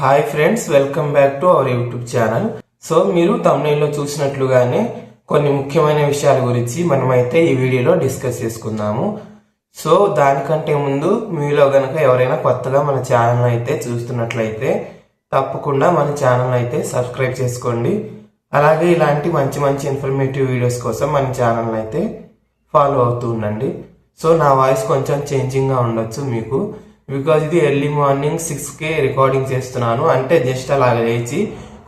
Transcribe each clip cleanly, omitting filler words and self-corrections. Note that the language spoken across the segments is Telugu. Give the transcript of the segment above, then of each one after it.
Hi friends, welcome back to our YouTube channel. So మీరు తమ్నైల్లో చూసినట్లుగానే కొన్ని ముఖ్యమైన విషయాల గురించి మనమైతే ఈ వీడియోలో డిస్కస్ చేసుకుందాము. సో దానికంటే ముందు మీలో గనక ఎవరైనా కొత్తగా మన ఛానల్ అయితే చూస్తున్నట్లయితే తప్పకుండా మన ఛానల్ అయితే సబ్స్క్రైబ్ చేసుకోండి. అలాగే ఇలాంటి మంచి మంచి ఇన్ఫర్మేటివ్ వీడియోస్ కోసం మన ఛానల్ అయితే ఫాలో అవుతూ ఉండండి. సో నా వాయిస్ కొంచెం చేంజింగ్గా ఉండొచ్చు మీకు, బికాజ్ ఇది ఎర్లీ మార్నింగ్ 6కే రికార్డింగ్ చేస్తున్నాను. అంటే జస్ట్ అలాగ లేచి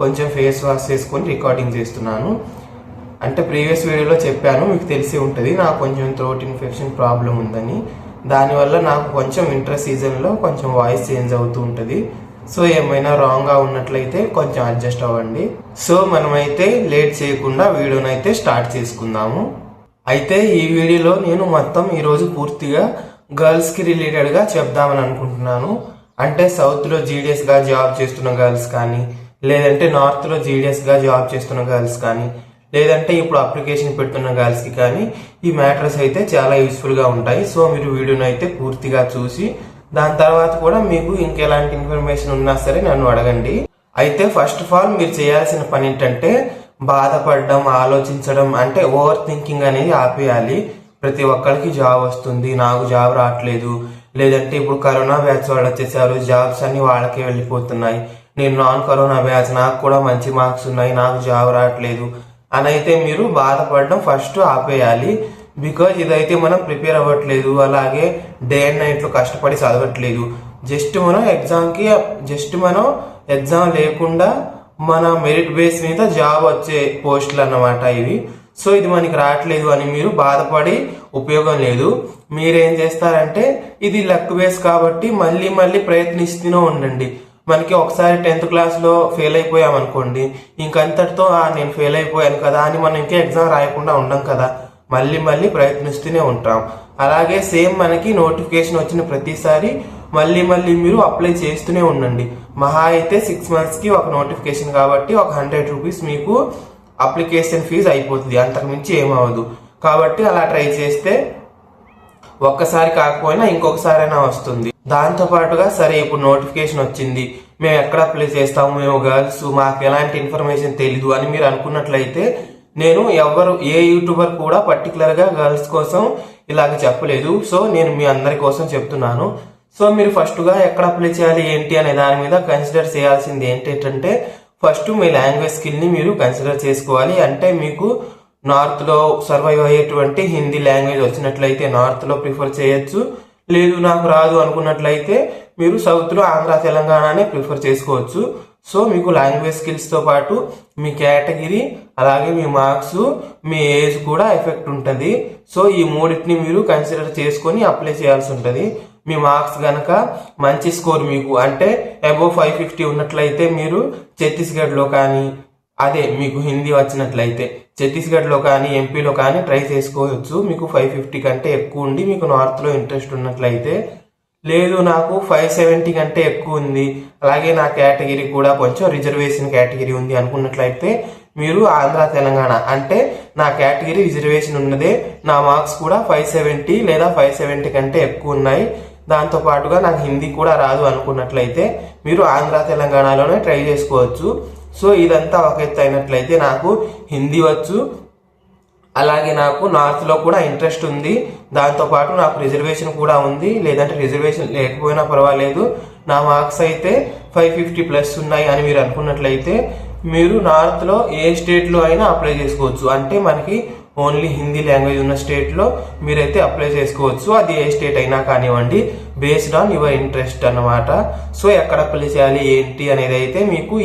కొంచెం ఫేస్ వాష్ చేసుకొని రికార్డింగ్ చేస్తున్నాను. అంటే ప్రీవియస్ వీడియోలో చెప్పాను, మీకు తెలిసి ఉంటుంది, నాకు కొంచెం థ్రోట్ ఇన్ఫెక్షన్ ప్రాబ్లం ఉందని. దానివల్ల నాకు కొంచెం వింటర్ సీజన్లో కొంచెం వాయిస్ చేంజ్ అవుతూ ఉంటుంది. సో ఏమైనా రాంగ్గా ఉన్నట్లయితే కొంచెం అడ్జస్ట్ అవ్వండి. సో మనమైతే లేట్ చేయకుండా వీడియోనైతే స్టార్ట్ చేసుకుందాము. అయితే ఈ వీడియోలో నేను మొత్తం ఈరోజు పూర్తిగా గర్ల్స్కి రిలేటెడ్గా చెప్దామని అనుకుంటున్నాను. అంటే సౌత్లో జీడిఎస్గా జాబ్ చేస్తున్న గర్ల్స్ కానీ, లేదంటే నార్త్లో జీడిఎస్గా జాబ్ చేస్తున్న గర్ల్స్ కానీ, లేదంటే ఇప్పుడు అప్లికేషన్ పెడుతున్న గర్ల్స్కి కానీ ఈ మ్యాటర్స్ అయితే చాలా యూస్ఫుల్గా ఉంటాయి. సో మీరు వీడియోని అయితే పూర్తిగా చూసి దాని తర్వాత కూడా మీకు ఇంకెలాంటి ఇన్ఫర్మేషన్ ఉన్నా సరే నన్ను అడగండి. అయితే ఫస్ట్ ఆఫ్ ఆల్ మీరు చేయాల్సిన పని ఏంటంటే బాధపడడం, ఆలోచించడం, అంటే ఓవర్ థింకింగ్ అనేది ఆపేయాలి. ప్రతి ఒక్కరికి జాబ్ వస్తుంది, నాకు జాబ్ రావట్లేదు, లేదంటే ఇప్పుడు కరోనా బ్యాచ్ వాళ్ళు వచ్చేసారు, జాబ్స్ అన్ని వాళ్ళకే వెళ్ళిపోతున్నాయి, నేను నాన్ కరోనా బ్యాచ్, నాకు కూడా మంచి మార్క్స్ ఉన్నాయి, నాకు జాబ్ రావట్లేదు అని అయితే మీరు బాధపడడం ఫస్ట్ ఆపేయాలి. బికాజ్ ఇదైతే మనం ప్రిపేర్ అవ్వట్లేదు, అలాగే డే అండ్ నైట్లో కష్టపడి చదవట్లేదు. జస్ట్ మనం ఎగ్జామ్ లేకుండా మన మెరిట్ బేస్ మీద జాబ్ వచ్చే పోస్టులు అన్నమాట ఇవి. సో ఇది మనకి రావట్లేదు అని మీరు బాధపడి ఉపయోగం లేదు. మీరేం చేస్తారంటే ఇది లక్ బేస్ కాబట్టి మళ్ళీ ప్రయత్నిస్తూనే ఉండండి. మనకి ఒకసారి 10th క్లాస్లో ఫెయిల్ అయిపోయాం అనుకోండి, ఇంకంతటితో నేను ఫెయిల్ అయిపోయాను కదా అని మనం ఇంకా ఎగ్జామ్ రాయకుండా ఉండం కదా, మళ్ళీ ప్రయత్నిస్తూనే ఉంటాం. అలాగే సేమ్ మనకి నోటిఫికేషన్ వచ్చిన ప్రతిసారి మళ్ళీ మీరు అప్లై చేస్తూనే ఉండండి. మహా అయితే 6 monthsకి ఒక నోటిఫికేషన్ కాబట్టి ఒక 100 రూపీస్ మీకు అప్లికేషన్ ఫీజు అయిపోతుంది, అంతకుమించి ఏమవదు. కాబట్టి అలా ట్రై చేస్తే ఒక్కసారి కాకపోయినా ఇంకొకసారైనా వస్తుంది. దాంతో పాటుగా సరే ఇప్పుడు నోటిఫికేషన్ వచ్చింది, మేము ఎక్కడ అప్లై చేస్తాము, మేము గర్ల్స్, మాకు ఎలాంటి ఇన్ఫర్మేషన్ తెలీదు అని మీరు అనుకున్నట్లయితే నేను ఏ యూట్యూబర్ కూడా పర్టికులర్గా గర్ల్స్ కోసం ఇలాగ చెప్పలేదు. సో నేను మీ అందరి కోసం చెప్తున్నాను. సో మీరు ఫస్ట్గా ఎక్కడ అప్లై చేయాలి ఏంటి అనే దాని మీద కన్సిడర్ చేయాల్సింది ఏంటంటే ఫస్ట్ మీ లాంగ్వేజ్ స్కిల్ని మీరు కన్సిడర్ చేసుకోవాలి. అంటే మీకు నార్త్లో సర్వైవ్ అయ్యేటువంటి హిందీ లాంగ్వేజ్ వచ్చినట్లయితే నార్త్లో ప్రిఫర్ చేయొచ్చు. లేదు నాకు రాదు అనుకున్నట్లయితే మీరు సౌత్లో ఆంధ్ర తెలంగాణనే ప్రిఫర్ చేసుకోవచ్చు. సో మీకు లాంగ్వేజ్ స్కిల్స్తో పాటు మీ కేటగిరీ, అలాగే మీ మార్క్స్, మీ ఏజ్ కూడా ఎఫెక్ట్ ఉంటుంది. సో ఈ మూడింటిని మీరు కన్సిడర్ చేసుకొని అప్లై చేయాల్సి ఉంటుంది. మీ మార్క్స్ గనక మంచి స్కోర్ మీకు అంటే అబోవ్ 550 ఉన్నట్లయితే మీరు ఛత్తీస్గఢ్లో కానీ, అదే మీకు హిందీ వచ్చినట్లయితే ఛత్తీస్గఢ్లో కానీ ఎంపీలో కానీ ట్రై చేసుకోవచ్చు. మీకు 550 కంటే ఎక్కువ ఉండి మీకు నార్త్లో ఇంట్రెస్ట్ ఉన్నట్లయితే. లేదు నాకు 570 కంటే ఎక్కువ ఉంది, అలాగే నా కేటగిరీ కూడా కొంచెం రిజర్వేషన్ కేటగిరీ ఉంది అనుకున్నట్లయితే మీరు ఆంధ్ర తెలంగాణ, అంటే నా కేటగిరీ రిజర్వేషన్ ఉన్నదే, నా మార్క్స్ కూడా 570 లేదా 570 కంటే ఎక్కువ ఉన్నాయి, దాంతో పాటుగా నాకు హిందీ కూడా రాదు అనుకున్నట్లయితే మీరు ఆంధ్ర తెలంగాణలోనే ట్రై చేసుకోవచ్చు. సో ఇదంతా ఒక ఎత్తు అయినట్లయితే నాకు హిందీ వచ్చు, అలాగే నాకు నార్త్లో కూడా ఇంట్రెస్ట్ ఉంది, దాంతోపాటు నాకు రిజర్వేషన్ కూడా ఉంది, లేదంటే రిజర్వేషన్ లేకపోయినా పర్వాలేదు, నా మార్క్స్ అయితే 550+ ఉన్నాయి అని మీరు అనుకున్నట్లయితే మీరు నార్త్లో ఏ స్టేట్లో అయినా అప్లై చేసుకోవచ్చు. అంటే మనకి ఓన్లీ హిందీ లాంగ్వేజ్ ఉన్న స్టేట్లో మీరైతే అప్లై చేసుకోవచ్చు. అది ఏ స్టేట్ అయినా కానివ్వండి, బేస్డ్ ఆన్ యువర్ ఇంట్రెస్ట్ అన్నమాట. సో ఎక్కడ అప్లై చేయాలి ఏంటి అనేది అయితే మీకు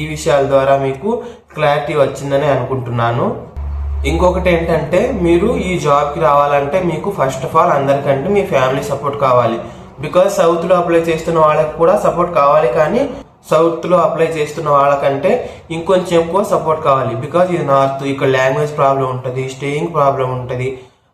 ఈ విషయాల ద్వారా మీకు క్లారిటీ వచ్చిందని అనుకుంటున్నాను. ఇంకొకటి ఏంటంటే మీరు ఈ జాబ్కి రావాలంటే మీకు ఫస్ట్ ఆఫ్ ఆల్ అందరికంటే మీ ఫ్యామిలీ సపోర్ట్ కావాలి. బికాజ్ సౌత్లో అప్లై చేస్తున్న వాళ్ళకి కూడా సపోర్ట్ కావాలి, కానీ సౌత్లో అప్లై చేస్తున్న వాళ్ళకంటే ఇంకొంచెం ఎక్కువ సపోర్ట్ కావాలి. బికాజ్ ఇది నార్త్, ఇక్కడ లాంగ్వేజ్ ప్రాబ్లం ఉంటుంది, స్టేయింగ్ ప్రాబ్లం ఉంటుంది,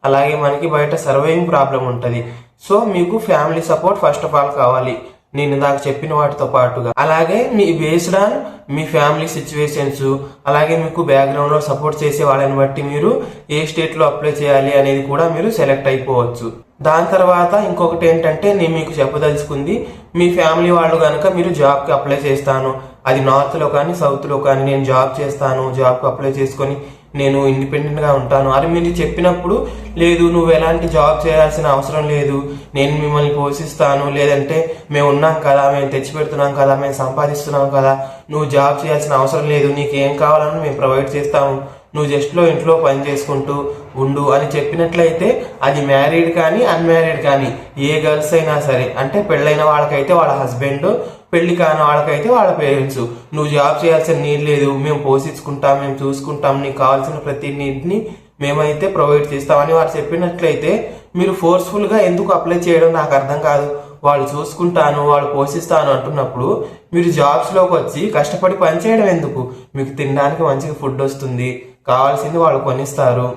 అలాగే మనకి బయట సర్వైవింగ్ ప్రాబ్లం ఉంటుంది. సో మీకు family support first of all కావాలి, నేను ఇందాక చెప్పిన వాటితో పాటుగా. అలాగే మీ బేస్డ్ ఆన్ మీ ఫ్యామిలీ సిచ్యువేషన్స్, అలాగే మీకు బ్యాక్గ్రౌండ్ లో సపోర్ట్ చేసే వాళ్ళని బట్టి మీరు ఏ స్టేట్ లో అప్లై చేయాలి అనేది కూడా మీరు సెలెక్ట్ అయిపోవచ్చు. దాని తర్వాత ఇంకొకటి ఏంటంటే నేను మీకు చెప్పదలుచుకుంది, మీ ఫ్యామిలీ వాళ్ళు కనుక మీరు జాబ్కి అప్లై చేస్తాను, అది నార్త్లో కానీ సౌత్లో కానీ నేను జాబ్ చేస్తాను, జాబ్కి అప్లై చేసుకొని నేను ఇండిపెండెంట్గా ఉంటాను అని మీరు చెప్పినప్పుడు, లేదు నువ్వు ఎలాంటి జాబ్ చేయాల్సిన అవసరం లేదు, నేను మిమ్మల్ని పోషిస్తాను, లేదంటే మేము ఉన్నాం కదా, మేము తెచ్చి పెడుతున్నాం కదా, మేము సంపాదిస్తున్నాం కదా, నువ్వు జాబ్ చేయాల్సిన అవసరం లేదు, నీకు ఏం కావాలన్నా మేము ప్రొవైడ్ చేస్తాము, నువ్వు జస్ట్లో ఇంట్లో పని చేసుకుంటూ ఉండు అని చెప్పినట్లయితే, అది మ్యారీడ్ కానీ అన్మ్యారీడ్ కానీ ఏ గర్ల్స్ అయినా సరే, అంటే పెళ్ళైన వాళ్ళకైతే వాళ్ళ హస్బెండ్, పెళ్లి కాని వాళ్ళకైతే వాళ్ళ పేరెంట్స్, నువ్వు జాబ్ చేయాల్సిన నీడ్ లేదు, మేము పోషించుకుంటాం, మేము చూసుకుంటాం, నీకు కావాల్సిన ప్రతి నీడ్ని మేమైతే ప్రొవైడ్ చేస్తామని వారు చెప్పినట్లయితే, మీరు ఫోర్స్ఫుల్గా ఎందుకు అప్లై చేయడం నాకు అర్థం కాదు. వాళ్ళు చూసుకుంటాను, వాళ్ళు పోషిస్తాను అంటున్నప్పుడు మీరు జాబ్స్లోకి వచ్చి కష్టపడి పని చేయడం ఎందుకు? మీకు తినడానికి మంచిగా ఫుడ్ వస్తుంది, కావాల్సింది వాళ్ళు కొనిస్తారు,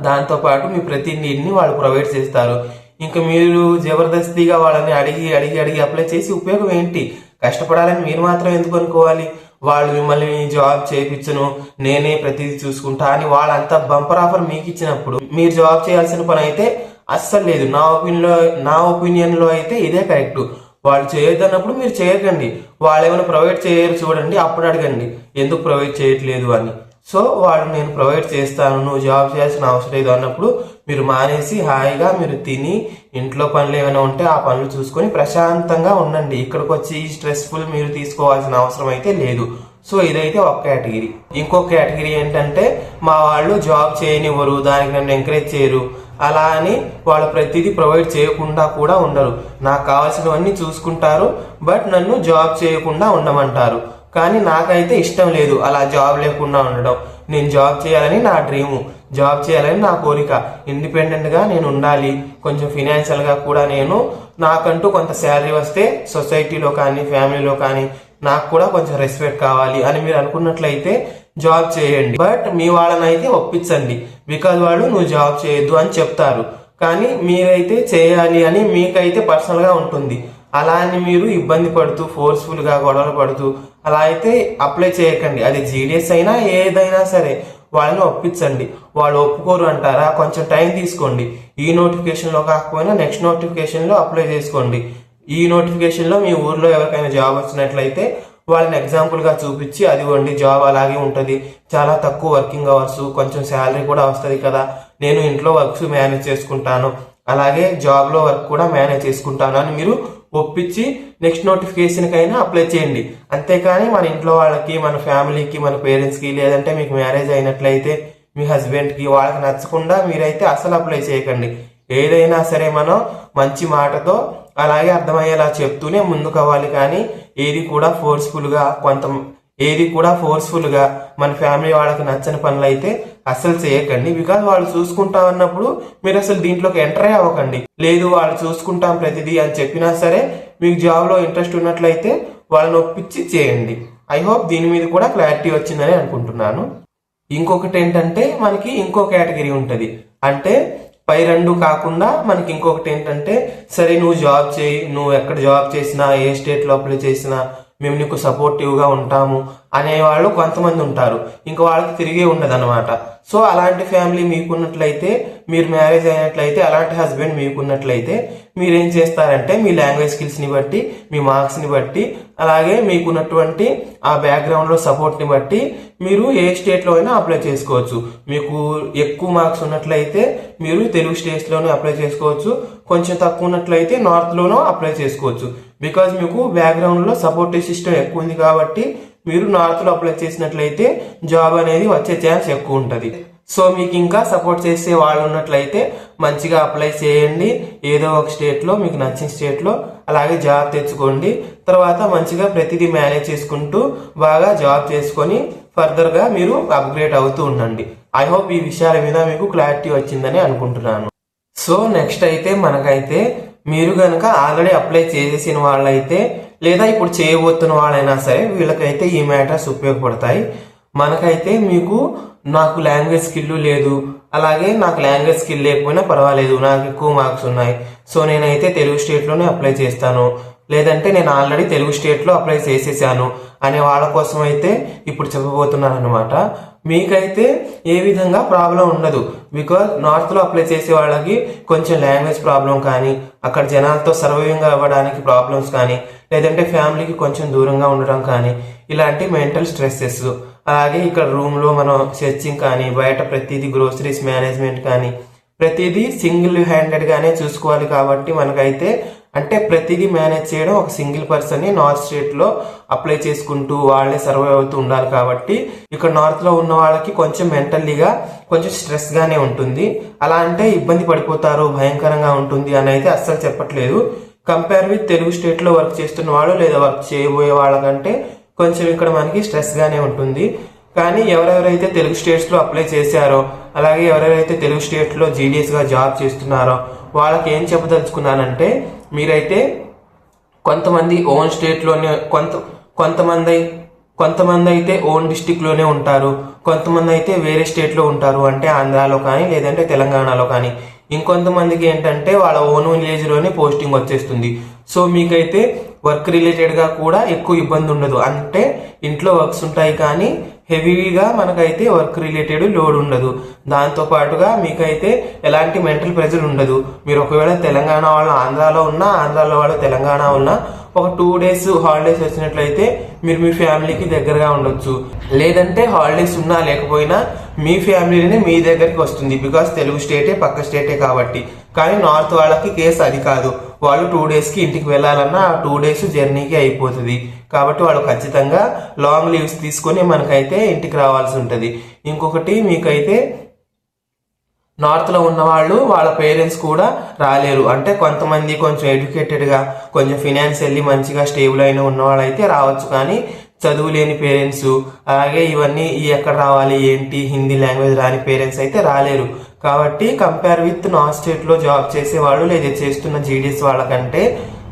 దాంతోపాటు మీ ప్రతి నీడ్ని వాళ్ళు ప్రొవైడ్ చేస్తారు. ఇంకా మీరు జబర్దస్తిగా వాళ్ళని అడిగి అడిగి అడిగి అప్లై చేసి ఉపయోగం ఏంటి? కష్టపడాలని మీరు మాత్రం ఎందుకు అనుకోవాలి? వాళ్ళు మిమ్మల్ని జాబ్ చేయించను, నేనే ప్రతిదీ చూసుకుంటా అని వాళ్ళంతా బంపర్ ఆఫర్ మీకు ఇచ్చినప్పుడు మీరు జాబ్ చేయాల్సిన పని అయితే అస్సలు లేదు. నా ఒపీనియన్లో అయితే ఇదే కరెక్ట్. వాళ్ళు చేయొద్దన్నప్పుడు మీరు చేయకండి. వాళ్ళు ఏమైనా ప్రొవైడ్ చేయరు చూడండి, అప్పుడు అడగండి ఎందుకు ప్రొవైడ్ చేయట్లేదు అని. సో వాళ్ళు నేను ప్రొవైడ్ చేస్తాను, నువ్వు జాబ్ చేయాల్సిన అవసరం లేదు అన్నప్పుడు మీరు మానేసి హాయిగా మీరు తిని ఇంట్లో పనులు ఏమైనా ఉంటే ఆ పనులు చూసుకొని ప్రశాంతంగా ఉండండి. ఇక్కడికి వచ్చి స్ట్రెస్ఫుల్ మీరు తీసుకోవాల్సిన అవసరం అయితే లేదు. సో ఇదైతే ఒక కేటగిరీ. ఇంకో కేటగిరీ ఏంటంటే, మా వాళ్ళు జాబ్ చేయనివ్వరు, దానికి నన్ను ఎంకరేజ్ చేయరు, అలా అని వాళ్ళు ప్రతిదీ ప్రొవైడ్ చేయకుండా కూడా ఉండరు, నాకు కావాల్సినవన్నీ చూసుకుంటారు, బట్ నన్ను జాబ్ చేయకుండా ఉండమంటారు. కానీ నాకైతే ఇష్టం లేదు అలా జాబ్ లేకుండా ఉండడం. నేను జాబ్ చేయాలని నా డ్రీము, జాబ్ చేయాలని నా కోరిక, ఇండిపెండెంట్గా నేను ఉండాలి, కొంచెం ఫినాన్షియల్గా కూడా నేను నాకంటూ కొంత శాలరీ వస్తే సొసైటీలో కానీ ఫ్యామిలీలో కానీ నాకు కూడా కొంచెం రెస్పెక్ట్ కావాలి అని మీరు అనుకున్నట్లయితే జాబ్ చేయండి. బట్ మీ వాళ్ళనైతే ఒప్పించండి, బికాజ్ వాళ్ళు నువ్వు జాబ్ చేయొద్దు అని చెప్తారు, కానీ మీరైతే చేయాలి అని మీకైతే పర్సనల్గా ఉంటుంది. అలా అని మీరు ఇబ్బంది పడుతూ ఫోర్స్ఫుల్గా గొడవలు పడుతూ అలా అయితే అప్లై చేయకండి. అది జీడిఎస్ అయినా ఏదైనా సరే వాళ్ళని ఒప్పించండి. వాళ్ళు ఒప్పుకోరు అంటారా, కొంచెం టైం తీసుకోండి. ఈ నోటిఫికేషన్లో కాకపోయినా నెక్స్ట్ నోటిఫికేషన్లో అప్లై చేసుకోండి. ఈ నోటిఫికేషన్లో మీ ఊర్లో ఎవరికైనా జాబ్ వచ్చినట్లయితే వాళ్ళని ఎగ్జాంపుల్గా చూపించి, అదిగోండి జాబ్ అలాగే ఉంటుంది, చాలా తక్కువ వర్కింగ్ అవర్స్, కొంచెం శాలరీ కూడా వస్తుంది కదా, నేను ఇంట్లో వర్క్స్ మేనేజ్ చేసుకుంటాను, అలాగే జాబ్లో వర్క్ కూడా మేనేజ్ చేసుకుంటాను అని మీరు ఒప్పించి నెక్స్ట్ నోటిఫికేషన్కి అయినా అప్లై చేయండి. అంతేకాని మన ఇంట్లో వాళ్ళకి, మన ఫ్యామిలీకి, మన పేరెంట్స్కి, లేదంటే మీకు మ్యారేజ్ అయినట్లయితే మీ హస్బెండ్కి వాళ్ళకి నచ్చకుండా మీరైతే అసలు అప్లై చేయకండి. ఏదైనా సరే మనం మంచి మాటతో అలాగే అర్థమయ్యేలా చెప్తూనే ముందుకు అవ్వాలి, కానీ ఏది కూడా ఫోర్స్ఫుల్గా మన ఫ్యామిలీ వాళ్ళకి నచ్చని పనులు అయితే అస్సలు చేయకండి. బికాజ్ వాళ్ళు చూసుకుంటాం అన్నప్పుడు మీరు అసలు దీంట్లోకి ఎంటర్ అవ్వకండి. లేదు వాళ్ళు చూసుకుంటాం ప్రతిదీ అని చెప్పినా సరే మీకు జాబ్లో ఇంట్రెస్ట్ ఉన్నట్లయితే వాళ్ళని ఒప్పించి చేయండి. ఐ హోప్ దీని మీద కూడా క్లారిటీ వచ్చిందని అనుకుంటున్నాను. ఇంకొకటి ఏంటంటే, మనకి ఇంకో కేటగిరీ ఉంటుంది. అంటే పై రెండు కాకుండా మనకి ఇంకొకటి ఏంటంటే, సరే నువ్వు జాబ్ చేయి, నువ్వు ఎక్కడ జాబ్ చేసినా, ఏ స్టేట్లో అప్లై చేసినా మేము నీకు సపోర్టివ్గా ఉంటాము అనేవాళ్ళు కొంతమంది ఉంటారు. ఇంకా వాళ్ళకి తిరిగే ఉండదు అనమాట. సో అలాంటి ఫ్యామిలీ మీకున్నట్లయితే, మీరు మ్యారేజ్ అయినట్లయితే, అలాంటి హస్బెండ్ మీకున్నట్లయితే మీరేం చేస్తారంటే, మీ లాంగ్వేజ్ స్కిల్స్ని బట్టి, మీ మార్క్స్ని బట్టి, అలాగే మీకున్నటువంటి ఆ బ్యాక్గ్రౌండ్లో సపోర్ట్ని బట్టి మీరు ఏ స్టేట్లో అయినా అప్లై చేసుకోవచ్చు. మీకు ఎక్కువ మార్క్స్ ఉన్నట్లయితే మీరు తెలుగు స్టేట్స్లోనే అప్లై చేసుకోవచ్చు, కొంచెం తక్కువ ఉన్నట్లయితే నార్త్లోనూ అప్లై చేసుకోవచ్చు. బికాజ్ మీకు బ్యాక్గ్రౌండ్లో సపోర్టివ్ సిస్టమ్ ఎక్కువ ఉంది కాబట్టి మీరు నార్త్లో అప్లై చేసినట్లయితే జాబ్ అనేది వచ్చే ఛాన్స్ ఎక్కువ ఉంటుంది. సో మీకు ఇంకా సపోర్ట్ చేసే వాళ్ళు ఉన్నట్లయితే మంచిగా అప్లై చేయండి. ఏదో ఒక స్టేట్లో మీకు నచ్చిన స్టేట్లో అలాగే జాబ్ తెచ్చుకోండి. తర్వాత మంచిగా ప్రతిదీ మేనేజ్ చేసుకుంటూ బాగా జాబ్ చేసుకొని ఫర్దర్గా మీరు అప్గ్రేడ్ అవుతూ ఉండండి. ఐ హోప్ ఈ విషయాల మీద మీకు క్లారిటీ వచ్చిందని అనుకుంటున్నాను. సో నెక్స్ట్ అయితే మనకైతే, మీరు కనుక ఆల్రెడీ అప్లై చేసేసిన వాళ్ళైతే, లేదా ఇప్పుడు చేయబోతున్న వాళ్ళైనా సరే, వీళ్ళకైతే ఈ మ్యాటర్స్ ఉపయోగపడతాయి. మనకైతే నాకు లాంగ్వేజ్ స్కిల్ లేదు, అలాగే నాకు లాంగ్వేజ్ స్కిల్ లేకపోయినా పర్వాలేదు, నాకు ఎక్కువ మార్క్స్ ఉన్నాయి, సో నేనైతే తెలుగు స్టేట్లోనే అప్లై చేస్తాను, లేదంటే నేను ఆల్రెడీ తెలుగు స్టేట్లో అప్లై చేసేసాను అనే వాళ్ళ కోసం అయితే ఇప్పుడు చెప్పబోతున్నాను అనమాట. మీకైతే ఏ విధంగా ప్రాబ్లం ఉండదు. బికాజ్ నార్త్లో అప్లై చేసే వాళ్ళకి కొంచెం లాంగ్వేజ్ ప్రాబ్లం కానీ, అక్కడ జనాలతో సర్వైవింగ్ అవ్వడానికి ప్రాబ్లమ్స్ కానీ, లేదంటే ఫ్యామిలీకి కొంచెం దూరంగా ఉండడం కానీ, ఇలాంటి మెంటల్ స్ట్రెస్సెస్, అలాగే ఇక్కడ రూమ్లో మనం సెర్చింగ్ కానీ, బయట ప్రతిదీ గ్రోసరీస్ మేనేజ్మెంట్ కానీ ప్రతిదీ సింగిల్ హ్యాండెడ్గానే చూసుకోవాలి. కాబట్టి మనకైతే అంటే ప్రతిదీ మేనేజ్ చేయడం ఒక సింగిల్ పర్సన్ని నార్త్ స్టేట్లో అప్లై చేసుకుంటూ వాళ్ళే సర్వైవ్ అవుతూ ఉండాలి. కాబట్టి ఇక్కడ నార్త్లో ఉన్న వాళ్ళకి కొంచెం మెంటల్లీగా కొంచెం స్ట్రెస్గానే ఉంటుంది. అలా అంటే ఇబ్బంది పడిపోతారు, భయంకరంగా ఉంటుంది అని అయితే అస్సలు చెప్పట్లేదు. కంపేర్ విత్ తెలుగు స్టేట్లో వర్క్ చేస్తున్న వాళ్ళు లేదా వర్క్ చేయబోయే వాళ్ళకంటే కొంచెం ఇక్కడ మనకి స్ట్రెస్గానే ఉంటుంది. కానీ ఎవరెవరైతే తెలుగు స్టేట్స్లో అప్లై చేశారో, అలాగే ఎవరెవరైతే తెలుగు స్టేట్లో జీడిఎస్గా జాబ్ చేస్తున్నారో వాళ్ళకి ఏం చెప్పదలుచుకున్నానంటే, మీరైతే కొంతమంది ఓన్ స్టేట్లోనే కొంతమంది అయితే ఓన్ డిస్టిక్లోనే ఉంటారు, కొంతమంది అయితే వేరే స్టేట్లో ఉంటారు, అంటే ఆంధ్రాలో కానీ లేదంటే తెలంగాణలో కానీ. ఇంకొంతమందికి ఏంటంటే వాళ్ళ ఓన్ విలేజ్లోనే పోస్టింగ్ వచ్చేస్తుంది. సో మీకైతే వర్క్ రిలేటెడ్గా కూడా ఎక్కువ ఇబ్బంది ఉండదు. అంటే ఇంట్లో వర్క్స్ ఉంటాయి కానీ హెవీగా మనకైతే వర్క్ రిలేటెడ్ లోడ్ ఉండదు. దాంతో పాటుగా మీకైతే ఎలాంటి మెంటల్ ప్రెజర్ ఉండదు. మీరు ఒకవేళ తెలంగాణ వాళ్ళు ఆంధ్రాలో ఉన్నా, ఆంధ్రాలో వాళ్ళు తెలంగాణ ఉన్నా ఒక 2 days హాలిడేస్ వచ్చినట్లయితే మీరు మీ ఫ్యామిలీకి దగ్గరగా ఉండొచ్చు. లేదంటే హాలిడేస్ ఉన్నా లేకపోయినా మీ ఫ్యామిలీనే మీ దగ్గరికి వస్తుంది. బికాస్ తెలుగు స్టేటే పక్క స్టేటే కాబట్టి. కానీ నార్త్ వాళ్ళకి కేసు అది కాదు. వాళ్ళు 2 daysకి ఇంటికి వెళ్ళాలన్నా ఆ 2 days జర్నీకి అయిపోతుంది. కాబట్టి వాళ్ళు ఖచ్చితంగా లాంగ్ లీవ్స్ తీసుకొని మనకైతే ఇంటికి రావాల్సి ఉంటుంది. ఇంకొకటి మీకైతే నార్త్లో ఉన్న వాళ్ళు వాళ్ళ పేరెంట్స్ కూడా రాలేరు. అంటే కొంతమంది కొంచెం ఎడ్యుకేటెడ్గా కొంచెం ఫినాన్షియల్లీ మంచిగా స్టేబుల్ అయిన ఉన్న వాళ్ళైతే రావచ్చు. కానీ చదువు లేని పేరెంట్స్, అలాగే ఇవన్నీ ఎక్కడ రావాలి ఏంటి హిందీ లాంగ్వేజ్ రాని పేరెంట్స్ అయితే రాలేరు. కాబట్టి కంపేర్ విత్ నార్త్ స్టేట్లో జాబ్ చేసే వాళ్ళు లేదా చేస్తున్న జీడిఎస్ వాళ్ళకంటే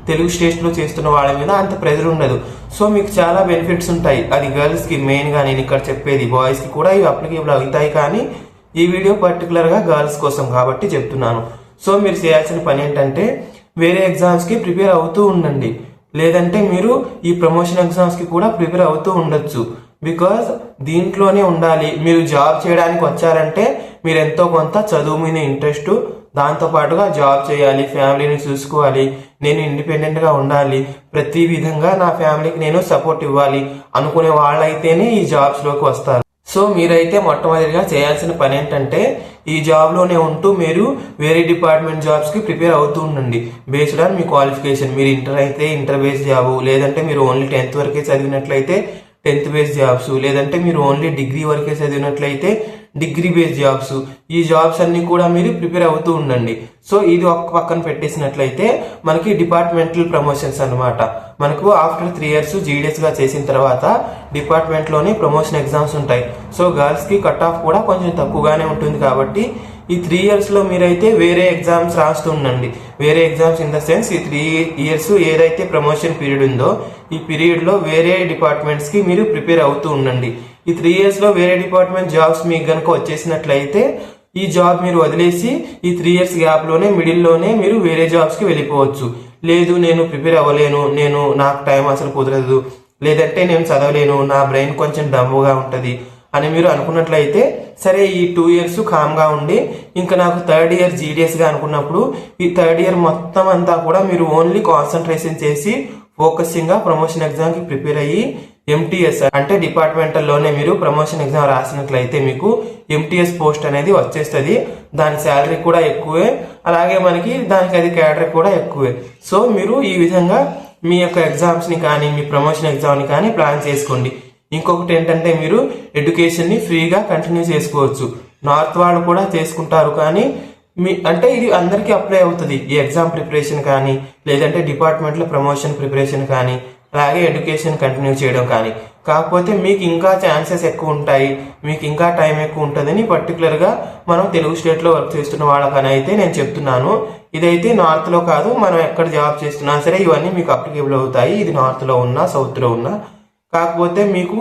తెలుగు స్టేట్స్లో చేస్తున్న వాళ్ళ మీద అంత ప్రెజర్ ఉండదు. సో మీకు చాలా బెనిఫిట్స్ ఉంటాయి. అది గర్ల్స్కి మెయిన్గా నేను ఇక్కడ చెప్పేది. బాయ్స్కి కూడా ఇవి అప్లికేబుల్ అవుతాయి, కానీ ఈ వీడియో పర్టికులర్గా గర్ల్స్ కోసం కాబట్టి చెప్తున్నాను. సో మీరు చేయాల్సిన పని ఏంటంటే వేరే ఎగ్జామ్స్కి ప్రిపేర్ అవుతూ ఉండండి. లేదంటే మీరు ఈ ప్రమోషన్ ఎగ్జామ్స్కి కూడా ప్రిపేర్ అవుతూ ఉండొచ్చు. బికాజ్ దీంట్లోనే ఉండాలి. మీరు జాబ్ చేయడానికి వచ్చారంటే మీరు ఎంతో కొంత చదువు మీద ఇంట్రెస్ట్, దాంతోపాటుగా జాబ్ చేయాలి, ఫ్యామిలీని చూసుకోవాలి, నేను ఇండిపెండెంట్గా ఉండాలి, ప్రతి విధంగా నా ఫ్యామిలీకి నేను సపోర్ట్ ఇవ్వాలి అనుకునే వాళ్ళైతేనే ఈ జాబ్స్లోకి వస్తారు. సో మీరైతే మొట్టమొదటిగా చేయాల్సిన పని ఏంటంటే ఈ జాబ్లోనే ఉంటూ మీరు వేరే డిపార్ట్మెంట్ జాబ్స్కి ప్రిపేర్ అవుతూ ఉండండి. Based on me qualification. మీరు ఇంటర్ అయితే ఇంటర్ బేస్డ్ జాబ్, లేదంటే మీరు ఓన్లీ 10th వరకే చదివినట్లయితే 10th బేస్డ్ జాబ్స్, లేదంటే మీరు ఓన్లీ డిగ్రీ వరకే చదివినట్లయితే డిగ్రీ బేస్డ్ జాబ్స్. ఈ జాబ్స్ అన్ని కూడా మీరు ప్రిపేర్ అవుతూ ఉండండి. సో ఇది ఒక పక్కన పెట్టేసినట్లయితే మనకి డిపార్ట్మెంటల్ ప్రమోషన్స్ అన్నమాట. మనకు ఆఫ్టర్ 3 years జీడిఎస్గా చేసిన తర్వాత డిపార్ట్మెంట్లోనే ప్రమోషన్ ఎగ్జామ్స్ ఉంటాయి. సో గర్ల్స్కి కట్ ఆఫ్ కూడా కొంచెం తక్కువగానే ఉంటుంది. కాబట్టి ఈ 3 yearsలో మీరైతే వేరే ఎగ్జామ్స్ రాస్తూ ఉండండి. వేరే ఎగ్జామ్స్ ఇన్ ద సెన్స్ ఈ 3 years ఏదైతే ప్రమోషన్ పీరియడ్ ఉందో ఈ పీరియడ్లో వేరే డిపార్ట్మెంట్స్కి మీరు ప్రిపేర్ అవుతూ ఉండండి. ఈ 3 yearsలో వేరే డిపార్ట్మెంట్ జాబ్స్ మీకు కనుక వచ్చేసినట్లయితే ఈ జాబ్ మీరు వదిలేసి ఈ 3 years గ్యాప్లోనే మిడిల్లోనే మీరు వేరే జాబ్స్కి వెళ్ళిపోవచ్చు. లేదు నేను ప్రిపేర్ అవ్వలేను, నాకు టైం అసలు కుదరదు, లేదంటే నేను చదవలేను, నా బ్రెయిన్ కొంచెం డమ్ముగా ఉంటుంది అని మీరు అనుకున్నట్లయితే సరే ఈ 2 years కామ్గా ఉండి ఇంకా నాకు 3rd year జీడిఎస్గా అనుకున్నప్పుడు ఈ 3rd year మొత్తం అంతా కూడా మీరు ఓన్లీ కాన్సన్ట్రేషన్ చేసి ఫోకసింగ్గా ప్రమోషన్ ఎగ్జామ్కి ప్రిపేర్ అయ్యి ఎంటీఎస్ అంటే డిపార్ట్మెంటల్లోనే మీరు ప్రమోషన్ ఎగ్జామ్ రాసినట్లయితే మీకు ఎంటీఎస్ పోస్ట్ అనేది వచ్చేస్తుంది. దాని శాలరీ కూడా ఎక్కువే, అలాగే మనకి దానికి అది క్యాడర్ కూడా ఎక్కువే. సో మీరు ఈ విధంగా మీ యొక్క ఎగ్జామ్స్ని కానీ మీ ప్రమోషన్ ఎగ్జామ్ని కానీ ప్లాన్ చేసుకోండి. ఇంకొకటి ఏంటంటే మీరు ఎడ్యుకేషన్ని ఫ్రీగా కంటిన్యూ చేసుకోవచ్చు. నార్త్ వాళ్ళు కూడా చేసుకుంటారు, కానీ అంటే ఇది అందరికీ అప్లై అవుతుంది. ఈ ఎగ్జామ్ ప్రిపరేషన్ కానీ, లేదంటే డిపార్ట్మెంట్లో ప్రమోషన్ ప్రిపరేషన్ కానీ, అలాగే ఎడ్యుకేషన్ కంటిన్యూ చేయడం కానీ. కాకపోతే మీకు ఇంకా ఛాన్సెస్ ఎక్కువ ఉంటాయి, మీకు ఇంకా టైం ఎక్కువ ఉంటుందని పర్టికులర్గా మనం తెలుగు స్టేట్లో వర్క్ చేస్తున్న వాళ్ళకని అయితే నేను చెప్తున్నాను. ఇదైతే నార్త్లో కాదు, మనం ఎక్కడ జాబ్ చేస్తున్నా సరే ఇవన్నీ మీకు అప్లికేబుల్ అవుతాయి. ఇది నార్త్లో ఉన్నా సౌత్లో ఉన్నా. కాకపోతే మీకు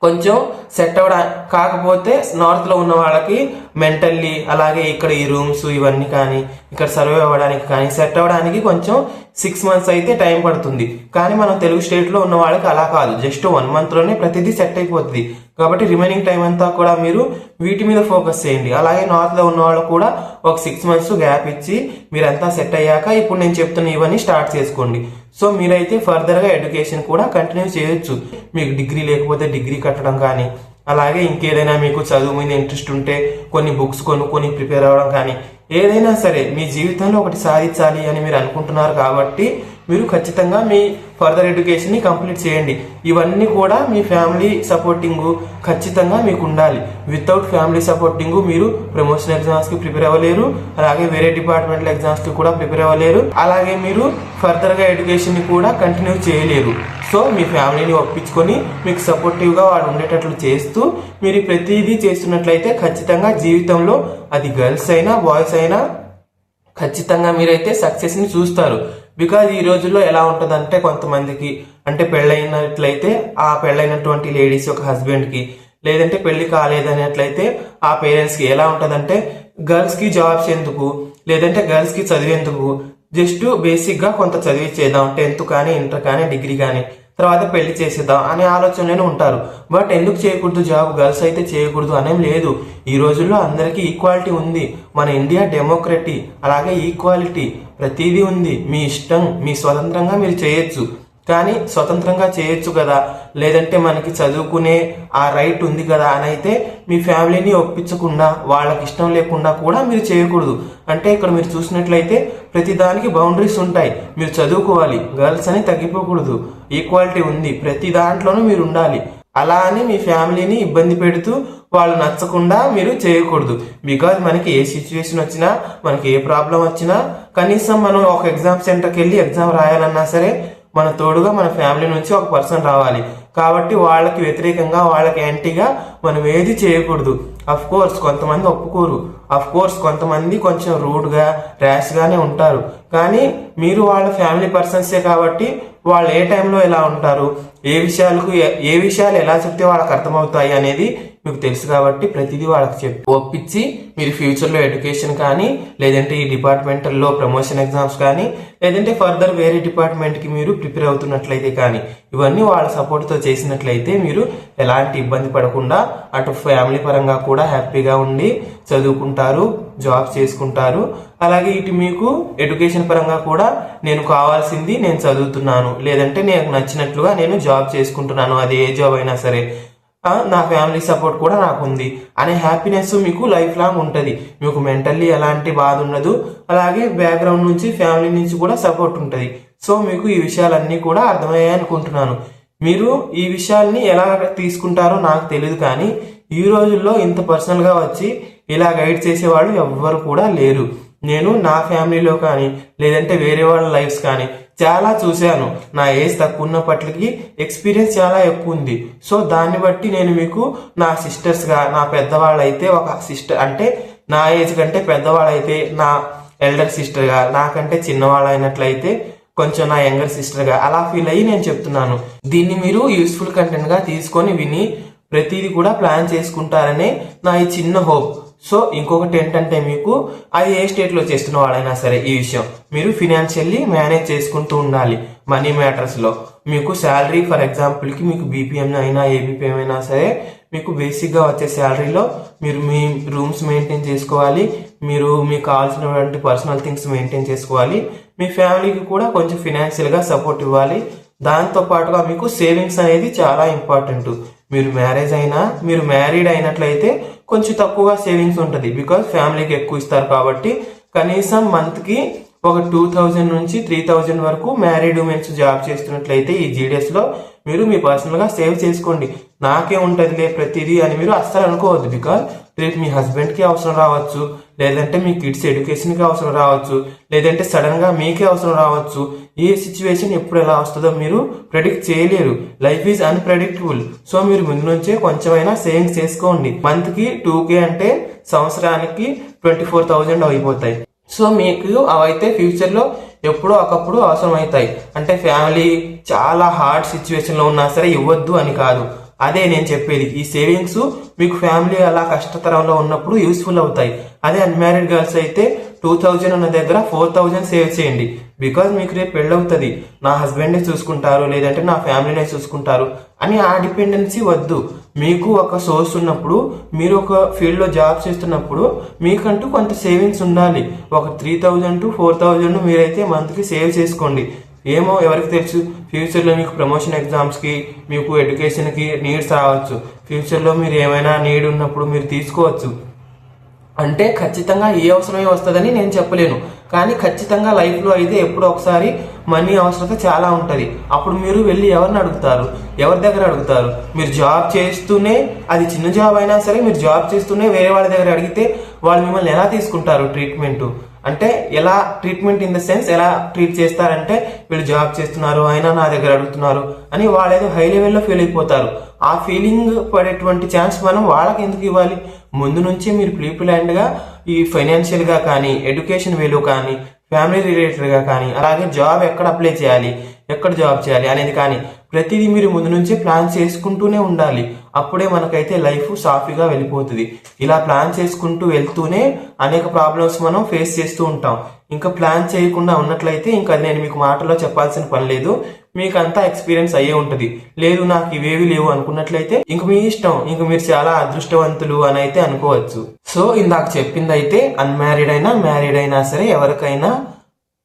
కొంచెం సెట్ అవ్వడా కాకపోతే నార్త్లో ఉన్న వాళ్ళకి మెంటల్లీ అలాగే ఇక్కడ ఈ రూమ్స్ ఇవన్నీ కానీ ఇక్కడ సర్వే అవ్వడానికి కానీ సెట్ అవ్వడానికి కొంచెం 6 months అయితే టైం పడుతుంది. కానీ మనం తెలుగు స్టేట్లో ఉన్న వాళ్ళకి అలా కాదు, జస్ట్ 1 monthలోనే ప్రతిదీ సెట్ అయిపోతుంది. కాబట్టి రిమైనింగ్ టైం అంతా కూడా మీరు వీటి మీద ఫోకస్ చేయండి. అలాగే నార్త్లో ఉన్న వాళ్ళు కూడా ఒక 6 months గ్యాప్ ఇచ్చి మీరంతా సెట్ అయ్యాక ఇప్పుడు నేను చెప్తున్న ఇవన్నీ స్టార్ట్ చేసుకోండి. సో మీరైతే ఫర్దర్గా ఎడ్యుకేషన్ కూడా కంటిన్యూ చేయొచ్చు. మీకు డిగ్రీ లేకపోతే డిగ్రీ కట్టడం కానీ, అలాగే ఇంకేదైనా మీకు చదువు మీద ఇంట్రెస్ట్ ఉంటే కొన్ని బుక్స్ కొనుక్కొని ప్రిపేర్ అవ్వడం కానీ, ఏదైనా సరే మీ జీవితంలో ఒకటి సాధించాలి అని మీరు అనుకుంటున్నారు కాబట్టి మీరు ఖచ్చితంగా మీ ఫర్దర్ ఎడ్యుకేషన్ని కంప్లీట్ చేయండి. ఇవన్నీ కూడా మీ ఫ్యామిలీ సపోర్టింగ్ ఖచ్చితంగా మీకు ఉండాలి. వితౌట్ ఫ్యామిలీ సపోర్టింగ్ మీరు ప్రమోషన్ ఎగ్జామ్స్కి ప్రిపేర్ అవ్వలేరు, అలాగే వేరే డిపార్ట్మెంటల్ ఎగ్జామ్స్కి కూడా ప్రిపేర్ అవ్వలేరు, అలాగే మీరు ఫర్దర్గా ఎడ్యుకేషన్ని కూడా కంటిన్యూ చేయలేరు. సో మీ ఫ్యామిలీని ఒప్పించుకొని మీకు సపోర్టివ్గా వాళ్ళు ఉండేటట్లు చేస్తూ మీరు ప్రతిదీ చేస్తున్నట్లయితే ఖచ్చితంగా జీవితంలో అది గర్ల్స్ అయినా బాయ్స్ అయినా ఖచ్చితంగా మీరైతే సక్సెస్ని చూస్తారు. బికాజ్ ఈ రోజుల్లో ఎలా ఉంటుందంటే కొంతమందికి అంటే పెళ్ళైనట్లయితే ఆ పెళ్ళైనటువంటి లేడీస్ ఒక హస్బెండ్కి, లేదంటే పెళ్లి కాలేదనేట్లయితే ఆ పేరెంట్స్కి ఎలా ఉంటుందంటే గర్ల్స్కి జాబ్స్ ఎందుకు, లేదంటే గర్ల్స్కి చదివేందుకు, జస్ట్ బేసిక్గా కొంత చదివించేద్దాం 10th కానీ ఇంటర్ కానీ డిగ్రీ కానీ తర్వాత పెళ్లి చేసేద్దాం అనే ఆలోచనలోనే ఉంటారు. బట్ ఎందుకు చేయకూడదు జాబ్, గర్ల్స్ అయితే చేయకూడదు అనేం లేదు. ఈ రోజుల్లో అందరికీ ఈక్వాలిటీ ఉంది. మన ఇండియా డెమోక్రటీ, అలాగే ఈక్వాలిటీ ప్రతిదీ ఉంది. మీ ఇష్టం, మీ స్వతంత్రంగా మీరు చేయొచ్చు. కానీ స్వతంత్రంగా చేయొచ్చు కదా, లేదంటే మనకి చదువుకునే ఆ రైట్ ఉంది కదా అని అయితే మీ ఫ్యామిలీని ఒప్పించకుండా వాళ్ళకి ఇష్టం లేకుండా కూడా మీరు చేయకూడదు. అంటే ఇక్కడ మీరు చూసినట్లయితే ప్రతిదానికి బౌండరీస్ ఉంటాయి. మీరు చదువుకోవాలి, గర్ల్స్ అని తగ్గిపోకూడదు, ఈక్వాలిటీ ఉంది, ప్రతి దాంట్లోనూ మీరు ఉండాలి. అలా అని మీ ఫ్యామిలీని ఇబ్బంది పెడుతూ వాళ్ళు నచ్చకుండా మీరు చేయకూడదు. బికాజ్ మనకి ఏ సిచ్యువేషన్ వచ్చినా, మనకి ఏ ప్రాబ్లం వచ్చినా కనీసం మనం ఒక ఎగ్జామ్ సెంటర్కి వెళ్ళి ఎగ్జామ్ రాయాలన్నా సరే మన తోడుగా మన ఫ్యామిలీ నుంచి ఒక పర్సన్ రావాలి. కాబట్టి వాళ్ళకి వ్యతిరేకంగా, వాళ్ళకి యాంటీగా మనం ఏది చేయకూడదు. అఫ్ కోర్స్ కొంతమంది ఒప్పుకోరు, అఫ్ కోర్స్ కొంతమంది కొంచెం రూడ్గా ర్యాష్గానే ఉంటారు. కానీ మీరు వాళ్ళ ఫ్యామిలీ పర్సన్సే కాబట్టి వాళ్ళు ఏ టైంలో ఎలా ఉంటారు, ఏ విషయాలు ఎలా చెప్తే వాళ్ళకి అర్థమవుతాయి అనేది మీకు తెలుసు. కాబట్టి ప్రతిదీ వాళ్ళకి చెప్పి ఒప్పించి మీరు ఫ్యూచర్లో ఎడ్యుకేషన్ కానీ, లేదంటే ఈ డిపార్ట్మెంటల్లో ప్రమోషన్ ఎగ్జామ్స్ కానీ, లేదంటే ఫర్దర్ వేరే డిపార్ట్మెంట్కి మీరు ప్రిపేర్ అవుతున్నట్లయితే కానీ ఇవన్నీ వాళ్ళ సపోర్ట్తో చేసినట్లయితే మీరు ఎలాంటి ఇబ్బంది పడకుండా అటు ఫ్యామిలీ పరంగా కూడా హ్యాపీగా ఉండి చదువుకుంటారు, జాబ్ చేసుకుంటారు. అలాగే ఇటు మీకు ఎడ్యుకేషన్ పరంగా కూడా నేను కావాల్సింది నేను చదువుతున్నాను, లేదంటే నాకు నచ్చినట్లుగా నేను జాబ్ చేసుకుంటున్నాను, అది ఏ జాబ్ అయినా సరే నా ఫ్యామిలీ సపోర్ట్ కూడా నాకు ఉంది అనే హ్యాపీనెస్ మీకు లైఫ్ లాంగ్ ఉంటుంది. మీకు మెంటల్లీ ఎలాంటి బాధ ఉండదు, అలాగే బ్యాక్గ్రౌండ్ నుంచి ఫ్యామిలీ నుంచి కూడా సపోర్ట్ ఉంటుంది. సో మీకు ఈ విషయాలన్నీ కూడా అర్థమయ్యాయి అనుకుంటున్నాను. మీరు ఈ విషయాల్ని ఎలా తీసుకుంటారో నాకు తెలియదు, కానీ ఈ రోజుల్లో ఇంత పర్సనల్గా వచ్చి ఇలా గైడ్ చేసేవాళ్ళు ఎవ్వరు కూడా లేరు. నేను నా ఫ్యామిలీలో కానీ, లేదంటే వేరే వాళ్ళ లైఫ్స్ కానీ చాలా చూశాను. నా ఏజ్ తక్కువ ఉన్నప్పటికీ ఎక్స్పీరియన్స్ చాలా ఎక్కువ ఉంది. సో దాన్ని బట్టి నేను మీకు నా సిస్టర్స్గా, నా పెద్దవాళ్ళైతే ఒక సిస్టర్ అంటే నా ఏజ్ కంటే పెద్దవాళ్ళైతే నా ఎల్డర్ సిస్టర్గా, నాకంటే చిన్నవాళ్ళు అయినట్లయితే కొంచెం నా యంగర్ సిస్టర్గా అలా ఫీల్ అయ్యి నేను చెప్తున్నాను. దీన్ని మీరు యూస్ఫుల్ కంటెంట్గా తీసుకొని విని ప్రతిదీ కూడా ప్లాన్ చేసుకుంటారనే నా ఈ చిన్న హోప్. సో ఇంకొకటి ఏంటంటే మీకు అది ఏ స్టేట్లో చేస్తున్న వాళ్ళైనా సరే ఈ విషయం మీరు ఫినాన్షియల్లీ మేనేజ్ చేసుకుంటూ ఉండాలి. మనీ మ్యాటర్స్లో మీకు శాలరీ ఫర్ ఎగ్జాంపుల్కి మీకు బీపీఎం అయినా ఏబీపీఎం అయినా సరే మీకు బేసిక్గా వచ్చే శాలరీలో మీరు మీ రూమ్స్ మెయింటైన్ చేసుకోవాలి, మీరు మీకు కావాల్సినటువంటి పర్సనల్ థింగ్స్ మెయింటైన్ చేసుకోవాలి, మీ ఫ్యామిలీకి కూడా కొంచెం ఫినాన్షియల్గా సపోర్ట్ ఇవ్వాలి. దాంతో పాటుగా మీకు సేవింగ్స్ అనేది చాలా ఇంపార్టెంట్. మీరు మ్యారీడ్ అయినట్లయితే కొంచెం తక్కువగా సేవింగ్స్ ఉంటుంది, బికాజ్ ఫ్యామిలీకి ఎక్కువ ఇస్తారు. కాబట్టి కనీసం మంత్కి ఒక 2000 నుంచి 3000 వరకు మ్యారీడ్ ఉమెన్స్ జాబ్ చేస్తున్నట్లయితే ఈ జీడిఎస్లో మీరు మీ పర్సనల్గా సేవ్ చేసుకోండి. నాకే ఉంటుందిలే ప్రతిదీ అని మీరు అస్సలు అనుకోవద్దు. బికాజ్ రేపు మీ హస్బెండ్కి అవసరం రావచ్చు, లేదంటే మీ కిడ్స్ ఎడ్యుకేషన్కి అవసరం రావచ్చు, లేదంటే సడన్గా మీకే అవసరం రావచ్చు. ఏ సిచ్యువేషన్ ఎప్పుడు ఎలా వస్తుందో మీరు ప్రెడిక్ట్ చేయలేరు. Life is unpredictable. సో మీరు ముందు నుంచే కొంచెమైనా సేవింగ్స్ చేసుకోండి. మంత్కి 2K అంటే సంవత్సరానికి 24,000 అయిపోతాయి. సో మీకు అవైతే ఫ్యూచర్లో ఎప్పుడో ఒకప్పుడు అవసరం అవుతాయి. అంటే ఫ్యామిలీ చాలా హార్డ్ సిచ్యువేషన్లో ఉన్నా సరే ఇవ్వద్దు అని కాదు. అదే నేను చెప్పేది, ఈ సేవింగ్స్ మీకు ఫ్యామిలీ అలా కష్టతరంలో ఉన్నప్పుడు యూస్ఫుల్ అవుతాయి. అదే అన్మ్యారీడ్ గర్ల్స్ అయితే 2000 ఉన్న దగ్గర 4000 సేవ్ చేయండి. బికాజ్ మీకు రేపు పెళ్ళవుతుంది, నా హస్బెండే చూసుకుంటారు లేదంటే నా ఫ్యామిలీనే చూసుకుంటారు అని ఆ డిపెండెన్సీ వద్దు. మీకు ఒక సోర్స్ ఉన్నప్పుడు, మీరు ఒక ఫీల్డ్లో జాబ్ చేస్తున్నప్పుడు మీకంటూ కొంత సేవింగ్స్ ఉండాలి. ఒక 3000 to 4000 మీరైతే మంత్కి సేవ్ చేసుకోండి. ఏమో ఎవరికి తెలుసు, ఫ్యూచర్లో మీకు ప్రమోషన్ ఎగ్జామ్స్కి, మీకు ఎడ్యుకేషన్కి నీడ్స్ రావచ్చు. ఫ్యూచర్లో మీరు ఏమైనా నీడ్ ఉన్నప్పుడు మీరు తీసుకోవచ్చు. అంటే ఖచ్చితంగా ఏ అవసరమే వస్తుందని నేను చెప్పలేను, కానీ ఖచ్చితంగా లైఫ్లో అయితే ఎప్పుడో ఒకసారి మనీ అవసరత చాలా ఉంటుంది. అప్పుడు మీరు వెళ్ళి ఎవరిని అడుగుతారు, ఎవరి దగ్గర అడుగుతారు? మీరు జాబ్ చేస్తూనే, అది చిన్న జాబ్ అయినా సరే మీరు జాబ్ చేస్తూనే వేరే వాళ్ళ దగ్గర అడిగితే వాళ్ళు మిమ్మల్ని ఎలా తీసుకుంటారు? ట్రీట్మెంట్ అంటే ఎలా ట్రీట్మెంట్ ఇన్ ద సెన్స్ ఎలా ట్రీట్ చేస్తారంటే, వీళ్ళు జాబ్ చేస్తున్నారు అయినా నా దగ్గర అడుగుతున్నారు అని వాళ్ళేదో హై లెవెల్లో ఫీల్ అయిపోతారు. ఆ ఫీలింగ్ పడేటువంటి ఛాన్స్ మనం వాళ్ళకి ఎందుకు ఇవ్వాలి? ముందు నుంచి మీరు ప్రీ ప్లాన్డ్గా ఈ ఫైనాన్షియల్గా కానీ, ఎడ్యుకేషన్ వేలో కానీ, ఫ్యామిలీ రిలేటెడ్గా కానీ, అలాగే జాబ్ ఎక్కడ అప్లై చేయాలి, ఎక్కడ జాబ్ చేయాలి అనేది కానీ ప్రతిదీ మీరు ముందు నుంచే ప్లాన్ చేసుకుంటూనే ఉండాలి. అప్పుడే మనకైతే లైఫ్ సాఫీగా వెళ్ళిపోతుంది. ఇలా ప్లాన్ చేసుకుంటూ వెళ్తూనే అనేక ప్రాబ్లమ్స్ మనం ఫేస్ చేస్తూ ఉంటాం. ఇంకా ప్లాన్ చేయకుండా ఉన్నట్లయితే ఇంకా నేను మీకు మాటలో చెప్పాల్సిన పని లేదు, మీకు అంతా ఎక్స్పీరియన్స్ అయ్యే ఉంటుంది. లేదు నాకు ఇవేవి లేవు అనుకున్నట్లయితే ఇంక మీ ఇష్టం, ఇంక మీరు చాలా అదృష్టవంతులు అని అయితే అనుకోవచ్చు. సో ఇందాక చెప్పింది అయితే అన్మ్యారీడ్ అయినా మ్యారీడ్ అయినా సరే ఎవరికైనా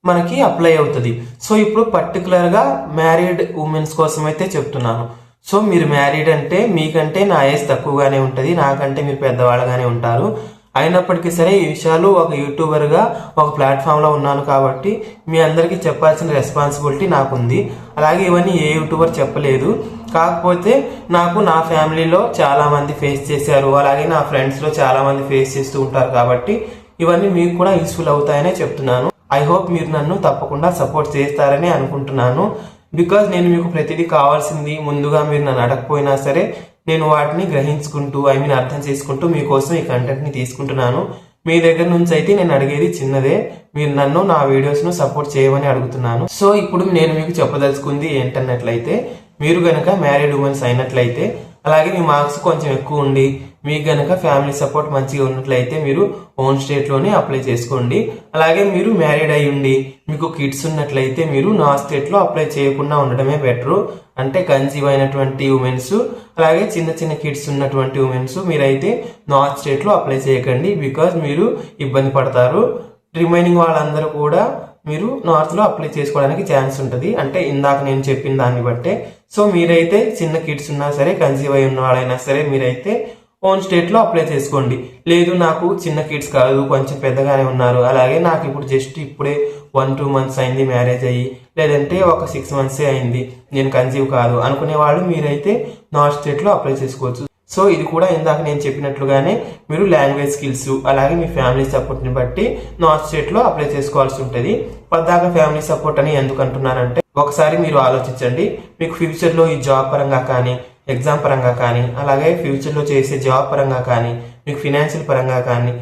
మనకి అప్లై అవుతుంది. సో ఇప్పుడు పర్టికులర్గా మ్యారీడ్ ఉమెన్స్ కోసం అయితే చెప్తున్నాను. సో మీరు మ్యారీడ్ అంటే మీకంటే నా ఏజ్ తక్కువగానే ఉంటుంది, నాకంటే మీరు పెద్దవాళ్ళగానే ఉంటారు. అయినప్పటికీ సరే ఈ విషయాలు ఒక యూట్యూబర్గా ఒక ప్లాట్ఫామ్లో ఉన్నాను కాబట్టి మీ అందరికీ చెప్పాల్సిన రెస్పాన్సిబిలిటీ నాకుంది. అలాగే ఇవన్నీ ఏ యూట్యూబర్ చెప్పలేదు, కాకపోతే నాకు నా ఫ్యామిలీలో చాలామంది ఫేస్ చేశారు, అలాగే నా ఫ్రెండ్స్లో చాలామంది ఫేస్ చేస్తూ ఉంటారు కాబట్టి ఇవన్నీ మీకు కూడా యూస్ఫుల్ అవుతాయనే చెప్తున్నాను. ఐ హోప్ మీరు నన్ను తప్పకుండా సపోర్ట్ చేస్తారని అనుకుంటున్నాను. బికాజ్ నేను మీకు ప్రతిదీ కావాల్సింది ముందుగా మీరు నన్ను అడగకపోయినా సరే నేను వాటిని గ్రహించుకుంటూ అర్థం చేసుకుంటూ మీకోసం ఈ కంటెంట్ని తీసుకుంటున్నాను. మీ దగ్గర నుంచి అయితే నేను అడిగేది చిన్నదే, మీరు నన్ను నా వీడియోస్ను సపోర్ట్ చేయమని అడుగుతున్నాను. సో ఇప్పుడు నేను మీకు చెప్పదలుచుకుంది ఏంటన్నట్లయితే, మీరు గనక మ్యారీడ్ ఉమెన్స్ అయినట్లయితే, అలాగే మీ మార్క్స్ కొంచెం ఎక్కువ ఉండి మీకు గనక ఫ్యామిలీ సపోర్ట్ మంచిగా ఉన్నట్లయితే మీరు ఓన్ స్టేట్లోనే అప్లై చేసుకోండి. అలాగే మీరు మ్యారీడ్ అయి ఉండి మీకు కిడ్స్ ఉన్నట్లయితే మీరు నా స్టేట్లో అప్లై చేయకుండా ఉండడమే బెటరు. అంటే కన్సీవ్ అయినటువంటి ఉమెన్స్, అలాగే చిన్న చిన్న కిడ్స్ ఉన్నటువంటి ఉమెన్స్ మీరైతే నార్త్ స్టేట్లో అప్లై చేయకండి, బికాజ్ మీరు ఇబ్బంది పడతారు. రిమైనింగ్ వాళ్ళందరూ కూడా మీరు నార్త్లో అప్లై చేసుకోవడానికి ఛాన్స్ ఉంటుంది, అంటే ఇందాక నేను చెప్పిన దాన్ని బట్టే. సో మీరైతే చిన్న కిడ్స్ ఉన్నా సరే, కన్సీవ్ అయి ఉన్న వాళ్ళైనా సరే మీరైతే ఓన్ స్టేట్లో అప్లై చేసుకోండి. లేదు నాకు చిన్న కిడ్స్ కాదు, కొంచెం పెద్దగానే ఉన్నారు, అలాగే నాకు ఇప్పుడు జస్ట్ ఇప్పుడే 1-2 months అయింది మ్యారేజ్ అయ్యి, లేదంటే ఒక 6 months అయింది, నేను కన్సీవ్ కాదు అనుకునే వాళ్ళు మీరైతే నార్త్ స్టేట్లో అప్లై చేసుకోవచ్చు. సో ఇది కూడా ఇందాక నేను చెప్పినట్లుగానే మీరు లాంగ్వేజ్ స్కిల్స్ అలాగే మీ ఫ్యామిలీ సపోర్ట్ని బట్టి నార్త్ స్టేట్లో అప్లై చేసుకోవాల్సి ఉంటుంది. పద్దాక ఫ్యామిలీ సపోర్ట్ అని ఎందుకు అంటున్నానంటే, ఒకసారి మీరు ఆలోచించండి, మీకు ఫ్యూచర్లో ఈ జాబ్ పరంగా కానీ, ఎగ్జామ్ పరంగా కానీ, అలాగే ఫ్యూచర్లో చేసే జాబ్ పరంగా కానీ, మీకు ఫినాన్షియల్ పరంగా కానీ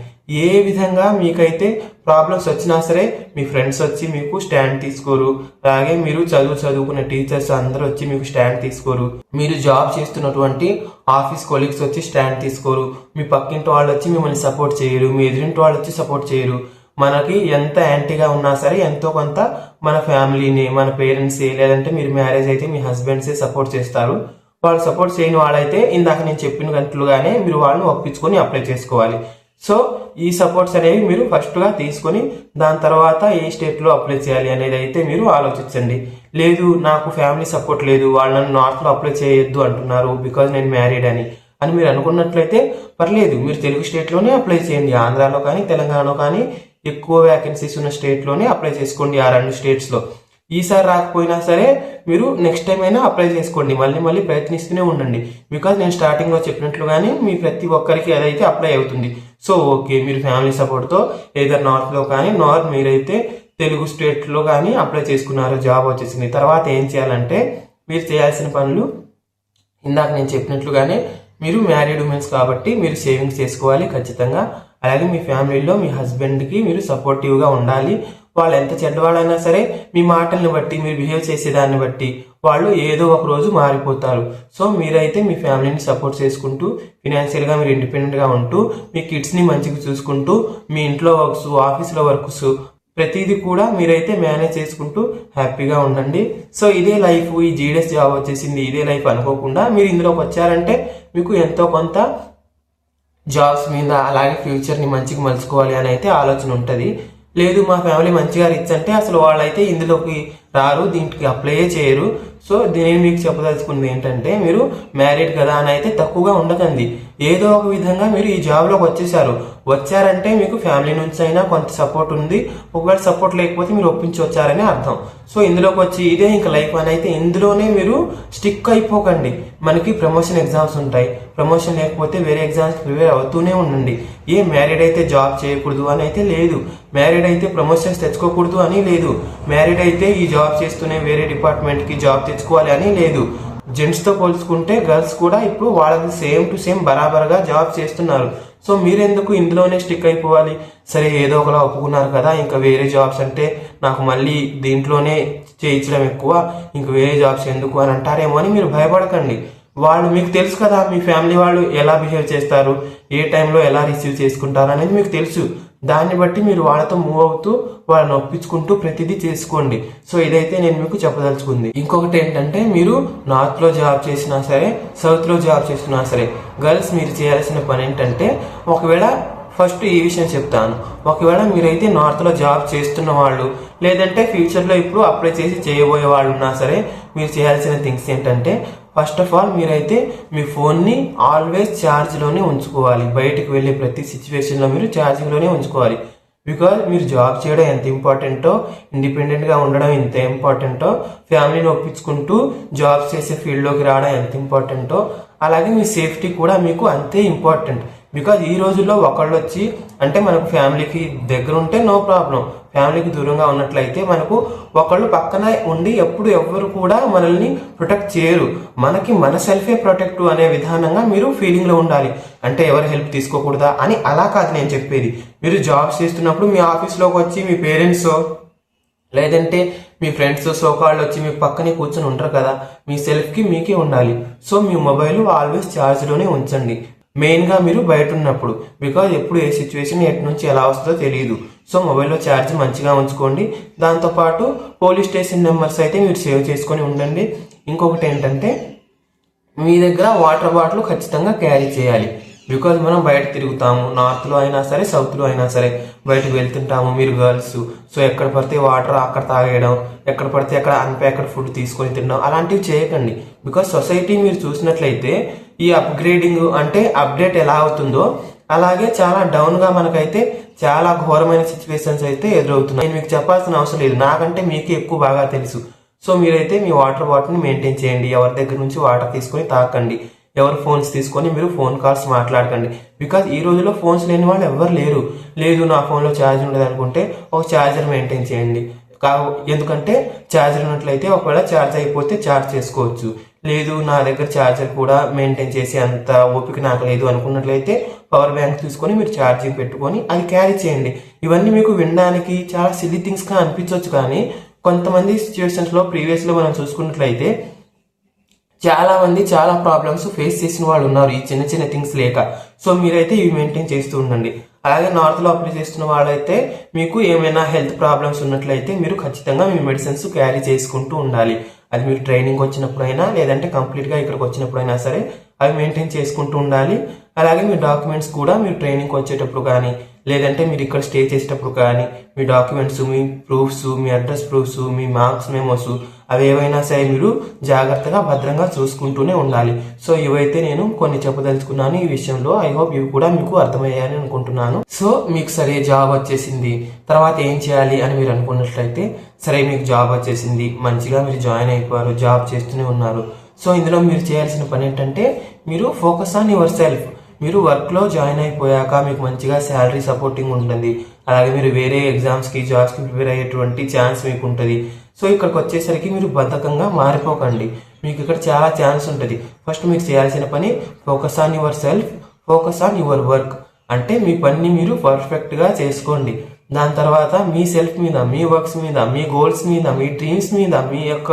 ఏ విధంగా మీకైతే ప్రాబ్లమ్స్ వచ్చినా సరే మీ ఫ్రెండ్స్ వచ్చి మీకు స్టాండ్ తీసుకోరు, అలాగే మీరు చదువుకునే టీచర్స్ అందరూ వచ్చి మీకు స్టాండ్ తీసుకోరు, మీరు జాబ్ చేస్తున్నటువంటి ఆఫీస్ కొలీగ్స్ వచ్చి స్టాండ్ తీసుకోరు, మీ పక్కింటి వాళ్ళు వచ్చి మిమ్మల్ని సపోర్ట్ చేయరు, మీ ఎదురింటి వాళ్ళు వచ్చి సపోర్ట్ చేయరు. మనకి ఎంత యాంటీగా ఉన్నా సరే ఎంతో కొంత మన ఫ్యామిలీని, మన పేరెంట్సే, లేదంటే మీరు మ్యారేజ్ అయితే మీ హస్బెండ్సే సపోర్ట్ చేస్తారు. వాళ్ళు సపోర్ట్ చేయని వాళ్ళైతే ఇందాక నేను చెప్పినట్లుగానే మీరు వాళ్ళని ఒప్పించుకొని అప్లై చేసుకోవాలి. సో ఈ సపోర్ట్స్ అనేవి మీరు ఫస్ట్గా తీసుకొని దాని తర్వాత ఏ స్టేట్లో అప్లై చేయాలి అనేది అయితే మీరు ఆలోచించండి. లేదు నాకు ఫ్యామిలీ సపోర్ట్ లేదు, వాళ్ళు నన్ను నార్త్లో అప్లై చేయొద్దు అంటున్నారు బికాజ్ నేను మ్యారీడ్ అని మీరు అనుకున్నట్లయితే పర్లేదు, మీరు తెలుగు స్టేట్లోనే అప్లై చేయండి. ఆంధ్రాలో కానీ తెలంగాణలో కానీ ఎక్కువ వ్యాకెన్సీస్ ఉన్న స్టేట్లోనే అప్లై చేసుకోండి, ఆ 2 స్టేట్స్లో. ఈసారి రాకపోయినా సరే మీరు నెక్స్ట్ టైం అయినా అప్లై చేసుకోండి, మళ్ళీ ప్రయత్నిస్తూనే ఉండండి. బికాజ్ నేను స్టార్టింగ్లో చెప్పినట్లుగానే మీ ప్రతి ఒక్కరికి అదైతే అప్లై అవుతుంది. సో ఓకే, మీరు ఫ్యామిలీ సపోర్ట్తో ఏదర్ నార్త్లో కానీ మీరైతే తెలుగు స్టేట్లో కానీ అప్లై చేసుకున్నారు, జాబ్ వచ్చేసింది. తర్వాత ఏం చేయాలంటే మీరు చేయాల్సిన పనులు ఇందాక నేను చెప్పినట్లుగానే మీరు మ్యారీడ్ ఉమెన్స్ కాబట్టి మీరు సేవింగ్స్ చేసుకోవాలి ఖచ్చితంగా. అలాగే మీ ఫ్యామిలీలో మీ హస్బెండ్కి మీరు సపోర్టివ్గా ఉండాలి. వాళ్ళు ఎంత చెడ్డవాళ్ళైనా సరే మీ మాటల్ని బట్టి మీరు బిహేవ్ చేసేదాన్ని బట్టి వాళ్ళు ఏదో ఒక రోజు మారిపోతారు. సో మీరైతే మీ ఫ్యామిలీని సపోర్ట్ చేసుకుంటూ ఫినాన్షియల్గా మీరు ఇండిపెండెంట్గా ఉంటూ మీ కిడ్స్ని మంచిగా చూసుకుంటూ మీ ఇంట్లో వర్క్స్, ఆఫీస్లో వర్క్స్ ప్రతిదీ కూడా మీరైతే మేనేజ్ చేసుకుంటూ హ్యాపీగా ఉండండి. సో ఇదే లైఫ్, ఈ జీడిఎస్ జాబ్ వచ్చేసింది ఇదే లైఫ్ అనుకోకుండా మీరు ఇందులోకి వచ్చారంటే మీకు ఎంతో కొంత జాబ్స్ మీద అలాగే ఫ్యూచర్ని మంచిగా మలుచుకోవాలి అని అయితే ఆలోచన ఉంటుంది. లేదు మా ఫ్యామిలీ మంచిగా రిచ్ అంటే అసలు వాళ్ళైతే ఇందులోకి రారు, దీనికి అప్లై చేయరు. సో నేను మీకు చెప్పదలుచుకుంది ఏంటంటే మీరు మ్యారీడ్ కదా అని అయితే తక్కువగా ఉండకండి. ఏదో ఒక విధంగా మీరు ఈ జాబ్లోకి వచ్చారంటే మీకు ఫ్యామిలీ నుంచి అయినా కొంత సపోర్ట్ ఉంది. ఒకవేళ సపోర్ట్ లేకపోతే మీరు ఒప్పించి వచ్చారని అర్థం. సో ఇందులోకి వచ్చి ఇదే ఇంకా లైఫ్ అని అయితే ఇందులోనే మీరు స్టిక్ అయిపోకండి. మనకి ప్రమోషన్ ఎగ్జామ్స్ ఉంటాయి, ప్రమోషన్ లేకపోతే వేరే ఎగ్జామ్స్ ప్రిపేర్ అవుతూనే ఉండండి. మ్యారీడ్ అయితే జాబ్ చేయకూడదు అని అయితే లేదు, మ్యారీడ్ అయితే ప్రమోషన్స్ తెచ్చుకోకూడదు అని లేదు, మ్యారీడ్ అయితే ఈ జాబ్ చేస్తూనే వేరే డిపార్ట్మెంట్కి జాబ్ తెచ్చుకోవాలి అని లేదు. జెంట్స్తో పోల్చుకుంటే గర్ల్స్ కూడా ఇప్పుడు వాళ్ళకి సేమ్ టు సేమ్ బరాబర్గా జాబ్ చేస్తున్నారు. సో మీరెందుకు ఇందులోనే స్టిక్ అయిపోవాలి? సరే ఏదో ఒకలా ఒప్పుకున్నారు కదా, ఇంకా వేరే జాబ్స్ అంటే నాకు మళ్ళీ దీంట్లోనే చేయించడం ఎక్కువ, ఇంక వేరే జాబ్స్ ఎందుకు అని అంటారేమో అని మీరు భయపడకండి. వాళ్ళు మీకు తెలుసు కదా, మీ ఫ్యామిలీ వాళ్ళు ఎలా బిహేవ్ చేస్తారు, ఏ టైంలో ఎలా రిసీవ్ చేసుకుంటారు అనేది మీకు తెలుసు. దాన్ని బట్టి మీరు వాళ్ళతో మూవ్ అవుతూ వాళ్ళని ఒప్పించుకుంటూ ప్రతిదీ చేసుకోండి. సో ఇదైతే నేను మీకు చెప్పదలుచుకుంది. ఇంకొకటి ఏంటంటే మీరు నార్త్లో జాబ్ చేసినా సరే, సౌత్లో జాబ్ చేసినా సరే, గర్ల్స్ మీరు చేయాల్సిన పని ఏంటంటే, ఒకవేళ ఫస్ట్ ఈ విషయం చెప్తాను, ఒకవేళ మీరైతే నార్త్లో జాబ్ చేస్తున్న వాళ్ళు లేదంటే ఫ్యూచర్లో ఇప్పుడు అప్లై చేసి చేయబోయే వాళ్ళు ఉన్నా సరే, మీరు చేయాల్సిన థింగ్స్ ఏంటంటే, ఫస్ట్ ఆఫ్ ఆల్ మీరైతే మీ ఫోన్ని ఆల్వేస్ ఛార్జ్లోనే ఉంచుకోవాలి. బయటకు వెళ్ళే ప్రతి సిచ్యువేషన్లో మీరు ఛార్జింగ్లోనే ఉంచుకోవాలి. బికాజ్ మీరు జాబ్ చేయడం ఎంత ఇంపార్టెంటో, ఇండిపెండెంట్గా ఉండడం ఎంత ఇంపార్టెంటో, ఫ్యామిలీని ఒప్పించుకుంటూ జాబ్ చేసే ఫీల్డ్లోకి రావడం ఎంత ఇంపార్టెంటో, అలాగే మీ సేఫ్టీ కూడా మీకు అంతే ఇంపార్టెంట్. బికాజ్ ఈ రోజుల్లో ఒకళ్ళు వచ్చి అంటే మనకు ఫ్యామిలీకి దగ్గర ఉంటే నో ప్రాబ్లం, ఫ్యామిలీకి దూరంగా ఉన్నట్లయితే మనకు ఒకళ్ళు పక్కన ఉండి ఎప్పుడు ఎవ్వరు కూడా మనల్ని ప్రొటెక్ట్ చేయరు. మనకి మన సెల్ఫే ప్రొటెక్ట్ అనే విధానంగా మీరు ఫీలింగ్లో ఉండాలి. అంటే ఎవరి హెల్ప్ తీసుకోకూడదా అని అలా కాదు నేను చెప్పేది. మీరు జాబ్స్ చేస్తున్నప్పుడు మీ ఆఫీస్లోకి వచ్చి మీ పేరెంట్స్ లేదంటే మీ ఫ్రెండ్స్ సోకాళ్ళు వచ్చి మీ పక్కనే కూర్చొని ఉంటారు కదా, మీ సెల్ఫ్కి మీకే ఉండాలి. సో మీ మొబైల్ ఆల్వేస్ ఛార్జ్లోనే ఉంచండి, మెయిన్గా మీరు బయట ఉన్నప్పుడు. బికాజ్ ఎప్పుడు ఏ సిచ్యువేషన్ ఎటు నుంచి ఎలా వస్తుందో తెలియదు. సో మొబైల్లో ఛార్జ్ మంచిగా ఉంచుకోండి. దాంతోపాటు పోలీస్ స్టేషన్ నెంబర్స్ అయితే మీరు సేవ్ చేసుకొని ఉండండి. ఇంకొకటి ఏంటంటే మీ దగ్గర వాటర్ బాటిల్ ఖచ్చితంగా క్యారీ చేయాలి. బికాజ్ మనం బయట తిరుగుతాము, నార్త్లో అయినా సరే సౌత్లో అయినా సరే బయటకు వెళ్తుంటాము. మీరు గర్ల్స్, సో ఎక్కడ పడితే వాటర్ అక్కడ తాగేయడం, ఎక్కడ పడితే అక్కడ అన్ప్యాక్డ్ ఫుడ్ తీసుకొని తినడం అలాంటివి చేయకండి. బికాజ్ సొసైటీ మీరు చూసినట్లయితే ఈ అప్గ్రేడింగ్ అంటే అప్డేట్ ఎలా అవుతుందో అలాగే చాలా డౌన్గా మనకైతే చాలా ఘోరమైన సిచ్యువేషన్స్ అయితే ఎదురవుతున్నాయి. నేను మీకు చెప్పాల్సిన అవసరం లేదు, నాకంటే మీకే ఎక్కువ బాగా తెలుసు. సో మీరైతే మీ వాటర్ బాటిల్ని మెయింటైన్ చేయండి. ఎవరి దగ్గర నుంచి వాటర్ తీసుకొని తాకండి, ఎవరు ఫోన్స్ తీసుకొని మీరు ఫోన్ కాల్స్ మాట్లాడకండి. బికాజ్ ఈ రోజుల్లో ఫోన్స్ లేని వాళ్ళు ఎవరు లేరు. లేదు నా ఫోన్లో ఛార్జ్ ఉండదు అనుకుంటే ఒక ఛార్జర్ మెయింటైన్ చేయండి. ఎందుకంటే ఛార్జర్ ఉన్నట్లయితే ఒకవేళ ఛార్జ్ అయిపోతే ఛార్జ్ చేసుకోవచ్చు. లేదు నా దగ్గర ఛార్జర్ కూడా మెయింటైన్ చేసి అంత ఓపిక నాకు లేదు అనుకున్నట్లయితే పవర్ బ్యాంక్ తీసుకొని మీరు ఛార్జింగ్ పెట్టుకొని అది క్యారీ చేయండి. ఇవన్నీ మీకు వినడానికి చాలా సిల్లీ థింగ్స్గా అనిపించవచ్చు, కానీ కొంతమంది సిచ్యువేషన్స్లో ప్రీవియస్లో మనం చూసుకున్నట్లయితే చాలా మంది చాలా ప్రాబ్లమ్స్ ఫేస్ చేసిన వాళ్ళు ఉన్నారు ఈ చిన్న చిన్న థింగ్స్ లేక. సో మీరైతే ఇవి మెయింటైన్ చేస్తూ ఉండండి. అలాగే నార్త్లో అప్లై చేస్తున్న వాళ్ళైతే మీకు ఏమైనా హెల్త్ ప్రాబ్లమ్స్ ఉన్నట్లయితే మీరు ఖచ్చితంగా మీ మెడిసిన్స్ క్యారీ చేసుకుంటూ ఉండాలి. అది మీరు ట్రైనింగ్ వచ్చినప్పుడైనా లేదంటే కంప్లీట్గా ఇక్కడికి వచ్చినప్పుడైనా సరే అవి మెయింటైన్ చేసుకుంటూ ఉండాలి. అలాగే మీ డాక్యుమెంట్స్ కూడా మీరు ట్రైనింగ్కి వచ్చేటప్పుడు కానీ లేదంటే మీరు ఇక్కడ స్టే చేసేటప్పుడు కానీ మీ డాక్యుమెంట్స్, మీ ప్రూఫ్స్, మీ అడ్రస్ ప్రూఫ్స్, మీ మార్క్స్ మెమోస్ అవి ఏవైనా సరే మీరు జాగ్రత్తగా భద్రంగా చూసుకుంటూనే ఉండాలి. సో ఇవైతే నేను కొన్ని చెప్పదలుచుకున్నాను ఈ విషయంలో. ఐ హోప్ ఇవి కూడా మీకు అర్థమయ్యాయని అనుకుంటున్నాను. సో మీకు సరే జాబ్ వచ్చేసింది, తర్వాత ఏం చేయాలి అని మీరు అనుకున్నట్లయితే సరే మీకు జాబ్ వచ్చేసింది, మంచిగా మీరు జాయిన్ అయిపోయారు, జాబ్ చేస్తూనే ఉన్నారు. సో ఇందులో మీరు చేయాల్సిన పని ఏంటంటే మీరు ఫోకస్ ఆన్ యువర్ సెల్ఫ్. మీరు వర్క్లో జాయిన్ అయిపోయాక మీకు మంచిగా శాలరీ సపోర్టింగ్ ఉంటుంది. అలాగే మీరు వేరే ఎగ్జామ్స్కి జాబ్స్కి ప్రిపేర్ అయ్యేటువంటి ఛాన్స్ మీకు ఉంటుంది. సో ఇక్కడికి వచ్చేసరికి మీరు బద్ధకంగా మారిపోకండి, మీకు ఇక్కడ చాలా ఛాన్స్ ఉంటుంది. ఫస్ట్ మీరు చేయాల్సిన పని focus on your self, focus on your work. అంటే మీ పనిని మీరు పర్ఫెక్ట్గా చేసుకోండి. దాని తర్వాత మీ సెల్ఫ్ మీద, మీ వర్క్స్ మీద, మీ గోల్స్ మీద, మీ డ్రీమ్స్ మీద, మీ యొక్క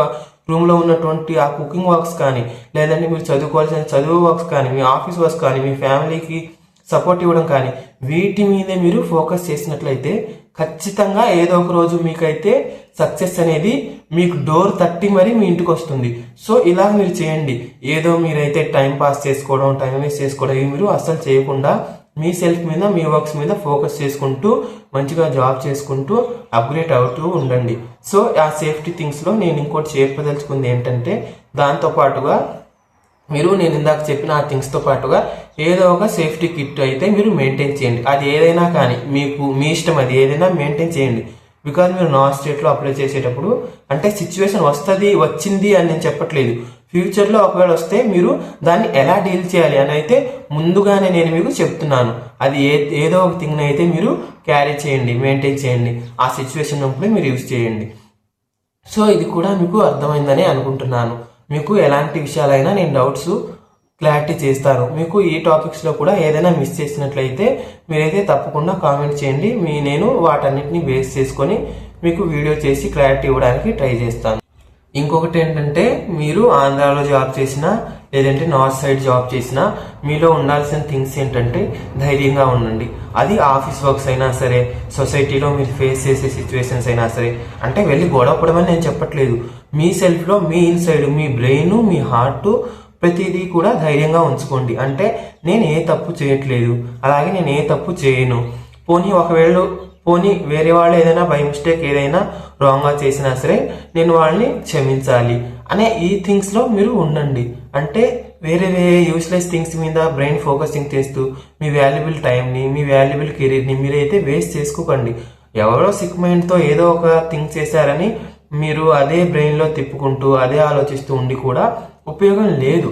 రూమ్లో ఉన్నటువంటి ఆ కుకింగ్ వర్క్స్ కానీ, లేదంటే మీరు చదువుకోవాల్సిన చదువు వర్క్స్ కానీ, మీ ఆఫీస్ వర్క్స్ కానీ, మీ ఫ్యామిలీకి సపోర్ట్ ఇవ్వడం కానీ, వీటి మీదే మీరు ఫోకస్ చేసినట్లయితే ఖచ్చితంగా ఏదో ఒక రోజు మీకైతే సక్సెస్ అనేది మీకు డోర్ తట్టి మరి మీ ఇంటికి వస్తుంది. సో ఇలా మీరు చేయండి. ఏదో మీరైతే టైం పాస్ చేసుకోవడం, టైం వేస్ట్ చేసుకోవడం ఇవి మీరు అస్సలు చేయకుండా మీ సెల్ఫ్ మీద, మీ వర్క్స్ మీద ఫోకస్ చేసుకుంటూ మంచిగా జాబ్ చేసుకుంటూ అప్గ్రేడ్ అవుతూ ఉండండి. సో ఆ సేఫ్టీ థింగ్స్లో నేను ఇంకోటి చెప్పదలుచుకుంది ఏంటంటే, దాంతోపాటుగా మీరు నేను ఇందాక చెప్పిన ఆ థింగ్స్తో పాటుగా ఏదో ఒక సేఫ్టీ కిట్ అయితే మీరు మెయింటైన్ చేయండి. అది ఏదైనా కానీ మీకు మీ ఇష్టం, అది ఏదైనా మెయింటైన్ చేయండి. బికాజ్ మీరు నాన్ స్టేట్లో అప్లై చేసేటప్పుడు అంటే సిచ్యువేషన్ వచ్చింది అని నేను చెప్పట్లేదు. ఫ్యూచర్లో ఒకవేళ వస్తే మీరు దాన్ని ఎలా డీల్ చేయాలి అని అయితే ముందుగానే నేను మీకు చెప్తున్నాను. అది ఏదో ఒక థింగ్ని అయితే మీరు క్యారీ చేయండి, మెయింటైన్ చేయండి. ఆ సిచ్యువేషన్ అప్పుడే మీరు యూజ్ చేయండి. సో ఇది కూడా మీకు అర్థమైందని అనుకుంటున్నాను. మీకు ఎలాంటి విషయాలైనా నేను డౌట్స్ క్లారిటీ చేస్తాను. మీకు ఈ టాపిక్స్లో కూడా ఏదైనా మిస్ చేసినట్లయితే మీరైతే తప్పకుండా కామెంట్ చేయండి. నేను వాటన్నిటిని బేస్ చేసుకొని మీకు వీడియో చేసి క్లారిటీ ఇవ్వడానికి ట్రై చేస్తాను. ఇంకొకటి ఏంటంటే, మీరు ఆంధ్రాలో జాబ్ చేసినా లేదంటే నార్త్ సైడ్ జాబ్ చేసినా మీలో ఉండాల్సిన థింగ్స్ ఏంటంటే ధైర్యంగా ఉండండి. అది ఆఫీస్ వర్క్స్ అయినా సరే, సొసైటీలో మీరు ఫేస్ చేసే సిచ్యువేషన్స్ అయినా సరే, అంటే వెళ్ళి గొడవపడమని నేను చెప్పట్లేదు. మీ సెల్ఫ్లో, మీ ఇన్సైడ్, మీ బ్రెయిన్, మీ హార్ట్ ప్రతిదీ కూడా ధైర్యంగా ఉంచుకోండి. అంటే నేను ఏ తప్పు చేయట్లేదు, అలాగే నేను ఏ తప్పు చేయను, పోనీ వేరే వాళ్ళు ఏదైనా బై మిస్టేక్ ఏదైనా రాంగ్గా చేసినా సరే నేను వాళ్ళని క్షమించాలి అనే ఈ థింగ్స్లో మీరు ఉండండి. అంటే వేరే యూస్లెస్ థింగ్స్ మీద బ్రెయిన్ ఫోకసింగ్ చేస్తూ మీ వాల్యుబుల్ టైంని, మీ వాల్యుబుల్ కెరీర్ని మీరైతే వేస్ట్ చేసుకోకండి. ఎవరో సిక్ మైండ్తో ఏదో ఒక థింగ్ చేశారని మీరు అదే బ్రెయిన్లో తిప్పుకుంటూ అదే ఆలోచిస్తూ ఉండి కూడా ఉపయోగం లేదు.